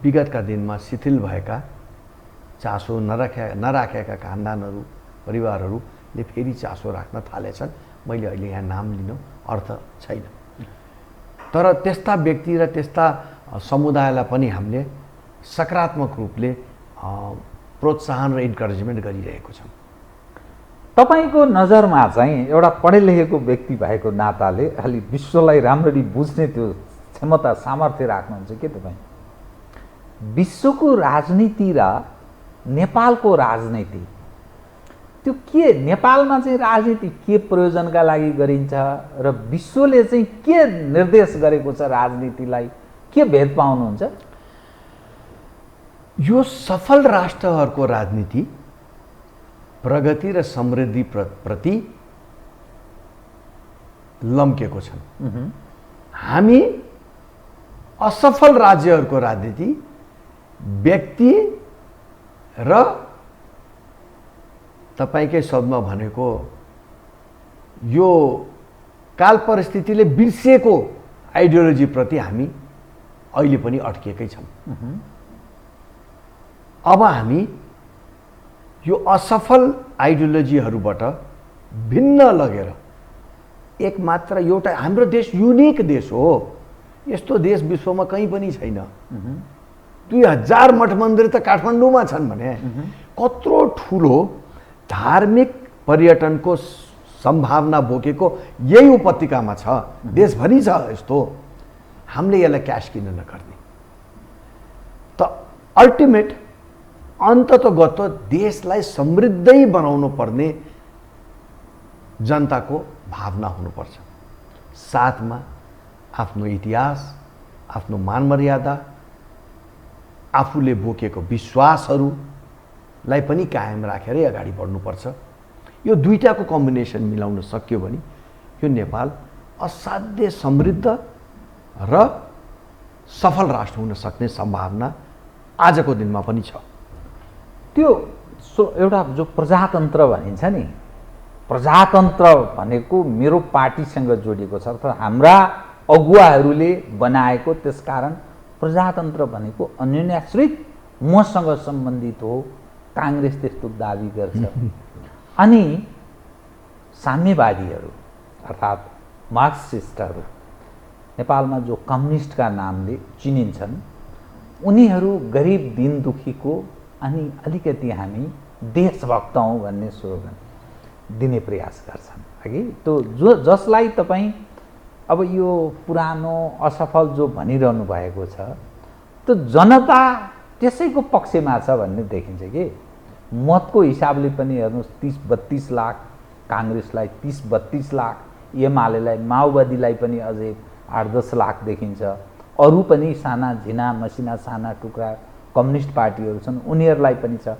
विगतका दिनमा शिथिल भएका, चासो नराखेका खानदानहरू, परिवारहरूले फेरि चासो राख्न थालेछन्। मैले अहिले यहाँ नाम लिनु अर्थ छैन, तर त्यस्ता व्यक्ति र त्यस्ता समुदायलाई पनि हामीले सकारात्मक रूपले प्रोत्साहन र इन्करेजमेन्ट गरिरहेको छौँ। तपाईँको नजरमा चाहिँ एउटा पढे लेखेको व्यक्ति भएको नाताले अलि विश्वलाई राम्ररी बुझ्ने त्यो क्षमता, सामर्थ्य राख्नुहुन्छ के तपाईँ? विश्वको राजनीति र नेपालको राजनीति त्यो के, नेपालमा चाहिँ राजनीति के प्रयोजनका लागि गरिन्छ र विश्वले चाहिँ के निर्देश गरेको छ राजनीतिलाई, के भेद पाउनुहुन्छ? यो सफल राष्ट्रहरूको राजनीति प्रगति र समृद्धि प्रति लम्केको छन्। हामी असफल राज्यहरूको राजनीति व्यक्ति र तपाईकै शब्दमा भनेको यो काल परिस्थितिले बिर्सिएको आइडियोलोजी प्रति हामी अहिले पनि अड्किएकै छौँ। अब हामी यो असफल आइडियोलोजीहरूबाट भिन्न लगेर एक मात्र एउटा, हाम्रो देश युनिक देश हो। यस्तो देश विश्वमा कहीँ पनि छैन। 2000 मठ मन्दिर त काठमाडौँमा छन् भने कत्रो ठुलो धार्मिक पर्यटनको सम्भावना बोकेको यही उपत्यकामा छ, देशभरि छ यस्तो। हामीले यसलाई क्यास किन नगर्ने? त अल्टिमेट अन्ततोगत देशलाई समृद्धै बनाउनु पर्ने जनताको भावना हुनुपर्छ। साथमा आफ्नो इतिहास, आफ्नो मान मर्यादा, आफूले बोकेको विश्वासहरूलाई पनि कायम राखेरै अगाडि बढ्नुपर्छ। यो दुईटाको कम्बिनेसन मिलाउन सक्यो भने यो नेपाल असाध्य समृद्ध र सफल राष्ट्र हुन सक्ने सम्भावना आजको दिनमा पनि छ। त्यो एउटा जो प्रजातन्त्र भनिन्छ नि, प्रजातन्त्र भनेको मेरो पार्टीसँग जोडिएको छ, अर्थात् हाम्रा अगुवाहरूले बनाएको, त्यसकारण प्रजातन्त्र भनेको अन्योन्याश्रित मसँग सम्बन्धित हो। काङ्ग्रेस त्यस्तो दाबी गर्छ। अनि साम्यवादीहरू अर्थात् मार्क्सिस्टहरू नेपालमा जो कम्युनिस्टका नामले चिनिन्छन्, उनीहरू गरिब दिन दुखीको अनि अलिकति हामी देशभक्त हौँ भन्ने स्लोगन दिने प्रयास गर्छन् अघि। त्यो जसलाई तपाईँ अब यो पुरानो असफल जो भनिरहनु भएको छ, त्यो जनता त्यसैको पक्षमा छ भन्ने देखिन्छ कि। मतको हिसाबले पनि हेर्नुहोस्, 30-32 लाख काङ्ग्रेसलाई, 30-32 लाख एमालेलाई, माओवादीलाई पनि अझै 8-10 लाख देखिन्छ। अरू पनि साना झिना मसिना साना टुक्रा कम्युनिस्ट पार्टीहरू छन्, उनीहरूलाई पनि छ।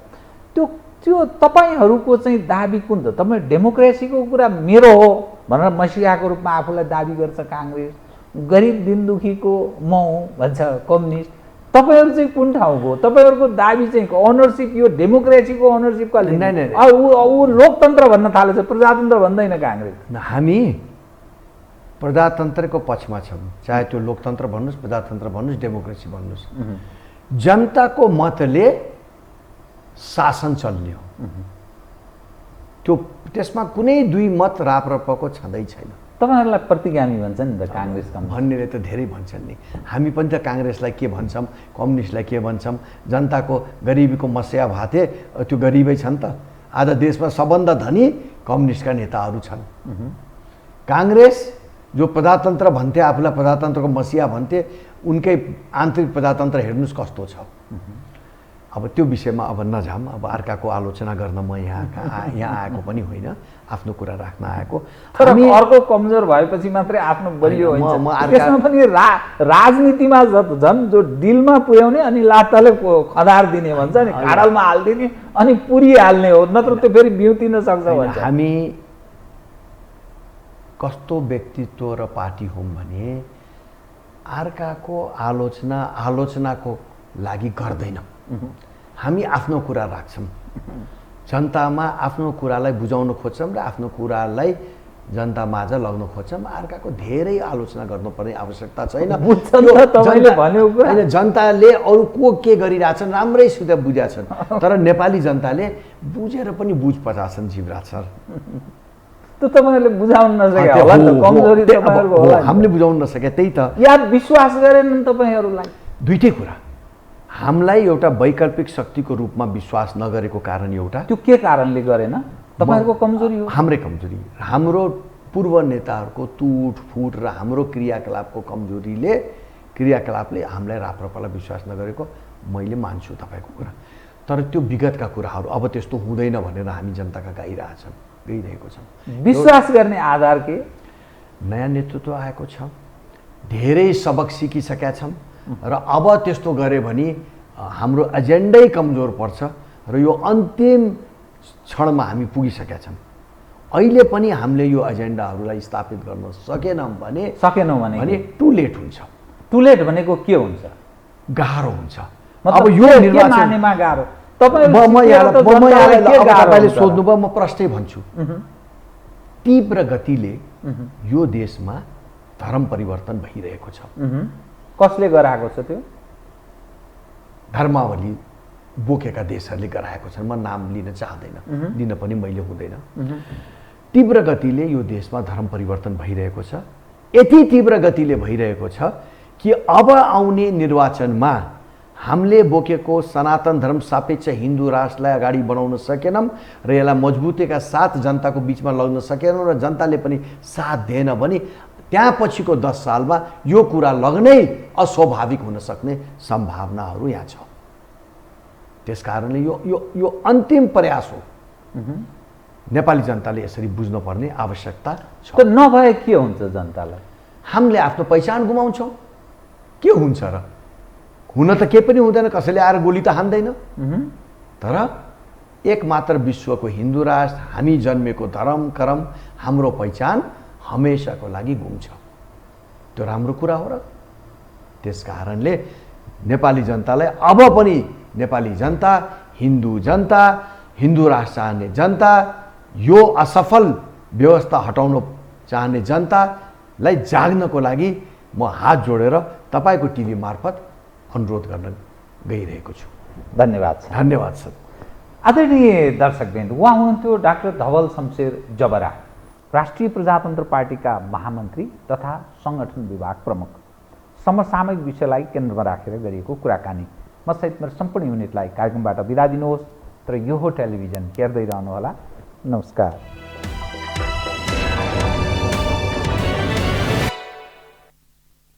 त्यो तपाईँहरूको चाहिँ दाबी कुन त? तपाईँ डेमोक्रेसीको कुरा मेरो हो भनेर मसियाको रूपमा आफूलाई दाबी गर्छ काङ्ग्रेस, गरिब दिनदुखीको म हुँ भन्छ कम्युनिस्ट। तपाईहरु चाहिँ कुन ठाउँको? तपाईहरुको दाबी चाहिँ ओनरशिप यो डेमोक्रेसीको ओनरशिपका नहीं, नहीं। ऊ लोकतन्त्र भन्न थालेछ, प्रजातन्त्र भन्दैन कांग्रेस। हामी प्रजातन्त्रको पक्षमा छौँ, चाहे त्यो लोकतन्त्र भन्नुहोस्, प्रजातन्त्र भन्नुहोस्, डेमोक्रेसी भन्नुहोस्। जनताको मतले शासन चल्ने हो। त्यो त्यसमा कुनै दुई मत राप्रपाको छँदै छैन। तपाईहरुलाई प्रतिगामी भन्छ नि त कांग्रेसका भन्नेले त धेरै भन्छन् नि। हामी पनि त कांग्रेसलाई के भन्छौँ, कम्युनिस्टलाई के भन्छौँ, जनताको गरिबीको मस्या भाते त्यो गरिबै छन् त। आज देशमा सबभन्दा धनी कम्युनिस्टका नेताहरू छन्। कांग्रेस जो प्रजातन्त्र भन्थे, आफूलाई प्रजातन्त्रको मसिया भन्थे, उनकै आन्तरिक प्रजातन्त्र हेर्नुहोस् कस्तो छ। अब त्यो विषयमा अब नजाम, अब अर्काको आलोचना गर्न म यहाँ आएको पनि होइन, आफ्नो कुरा राख्न आएको। तर अर्को कमजोर भएपछि मात्रै आफ्नो बलियो हुन्छ। त्यसमा पनि राजनीतिमा झन् जो डिलमा पुर्याउने अनि लात्ताले खदार दिने भन्छ नि, खाडलमा हालिदिने अनि पुरिहाल्ने हो, नत्र त्यो फेरि बिउतिन सक्छ भन्छ। हामी कस्तो व्यक्तित्व र पार्टी हौँ भने अर्काको आलोचनाको लागि गर्दैनौँ। हामी आफ्नो कुरा राख्छौँ, जनतामा आफ्नो कुरालाई बुझाउन खोज्छौँ र आफ्नो कुरालाई जनतामाझ लग्न खोज्छौँ। अर्काको धेरै आलोचना गर्नुपर्ने आवश्यकता छैन। जनताले अरू को के गरिरहेछन् राम्रैसित बुझाछन्, तर नेपाली जनताले बुझेर पनि बुझ पचाछन् जीवराज सर। त्यो तपाईहरुले बुझाउन नसके होला नि त, कमजोरी तपाईहरुको होला। हामीले बुझाउन नसके, त्यही त। या विश्वास गरेनन् तपाईहरुलाई? दुईटै कुरा। हामीलाई एउटा वैकल्पिक शक्तिको रूपमा विश्वास नगरेको कारण एउटा। त्यो के कारणले गरेन? तपाईहरुको कमजोरी हो? हाम्रै कमजोरी, हाम्रो पूर्व नेताहरूको टुट फुट र हाम्रो क्रियाकलापले हामीलाई राप्रपालाई विश्वास नगरेको मैले मान्छु तपाईँको कुरा। तर त्यो विगतका कुराहरू, अब त्यस्तो हुँदैन भनेर हामी जनताका गइरहेको छौँ। विश्वास गर्ने आधार के? नयाँ नेतृत्व आएको छ, धेरै सबक सिकिसकेका छौँ र अब त्यस्तो गरे भने हाम्रो एजेन्डै कमजोर पर्छ र यो अन्तिम क्षणमा हामी पुगिसकेका छौँ। अहिले पनि हामीले यो एजेन्डाहरूलाई स्थापित गर्न सकेनौँ भने टु लेट हुन्छ। टु लेट भनेको के हुन्छ? गाह्रो हुन्छ। अब यो निर्वाचनमा गाह्रो। तपाईँले सोध्नुभयो, म प्रश्नै भन्छु। तीव्र गतिले यो देशमा धर्म परिवर्तन भइरहेको छ। कसले गराएको छ त्यो? धर्मावली बोकेका देशहरूले गराएको छन्। म नाम लिन चाहदैन, लिन पनि मैले हुँदैन। तीव्र गतिले यो देशमा धर्म परिवर्तन भइरहेको छ। यति तीव्र गतिले भइरहेको छ कि अब आउने निर्वाचनमा हामीले बोकेको सनातन धर्म सापेक्ष हिन्दू राष्ट्रलाई अगाडि बढाउन सकेनौँ र यसलाई मजबुतीका साथ जनताको बिचमा लग्न सकेनौँ र जनताले पनि साथ दिएन भने त्यहाँ पछिको 10 सालमा यो कुरा लग्नै अस्वाभाविक हुन सक्ने सम्भावनाहरू यहाँ छ। त्यसकारणले यो अन्तिम प्रयास हो। नेपाली जनताले यसरी बुझ्नुपर्ने आवश्यकता छ। त नभए के हुन्छ? जनतालाई हामीले आफ्नो पहिचान गुमाउँछौँ। के हुन्छ र? हुन त केही पनि हुँदैन, कसैले आएर गोली त हान्दैन। तर एकमात्र विश्वको हिन्दू राष्ट्र, हामी जन्मेको धर्म करम, हाम्रो पहिचान हमेसाको लागि गुम्छ। त्यो राम्रो कुरा हो र? त्यसकारणले नेपाली जनतालाई अब पनि नेपाली जनता, हिन्दू राष्ट्र चाहने जनता, यो असफल व्यवस्था हटाउन चाहने जनतालाई जाग्नको लागि म हात जोडेर तपाईँको टिभी मार्फत अनुरोध गर्न गइरहेको छु। धन्यवाद सर। धन्यवाद सर। आदरणीय दर्शकवृन्द, उहाँ हुनुहुन्थ्यो डाक्टर धवल शमशेर जबरा, राष्ट्रिय प्रजातन्त्र पार्टीका महामन्त्री तथा संगठन विभाग प्रमुख। समसामयिक विषयलाई केन्द्रमा राखेर गरिएको कुराकानी। म सहित मेरो सम्पूर्ण युनिटलाई कार्यक्रमबाट बिदा दिनुहोस्, तर यो हो टेलिभिजन, हेर्दै रहनुहोला। नमस्कार।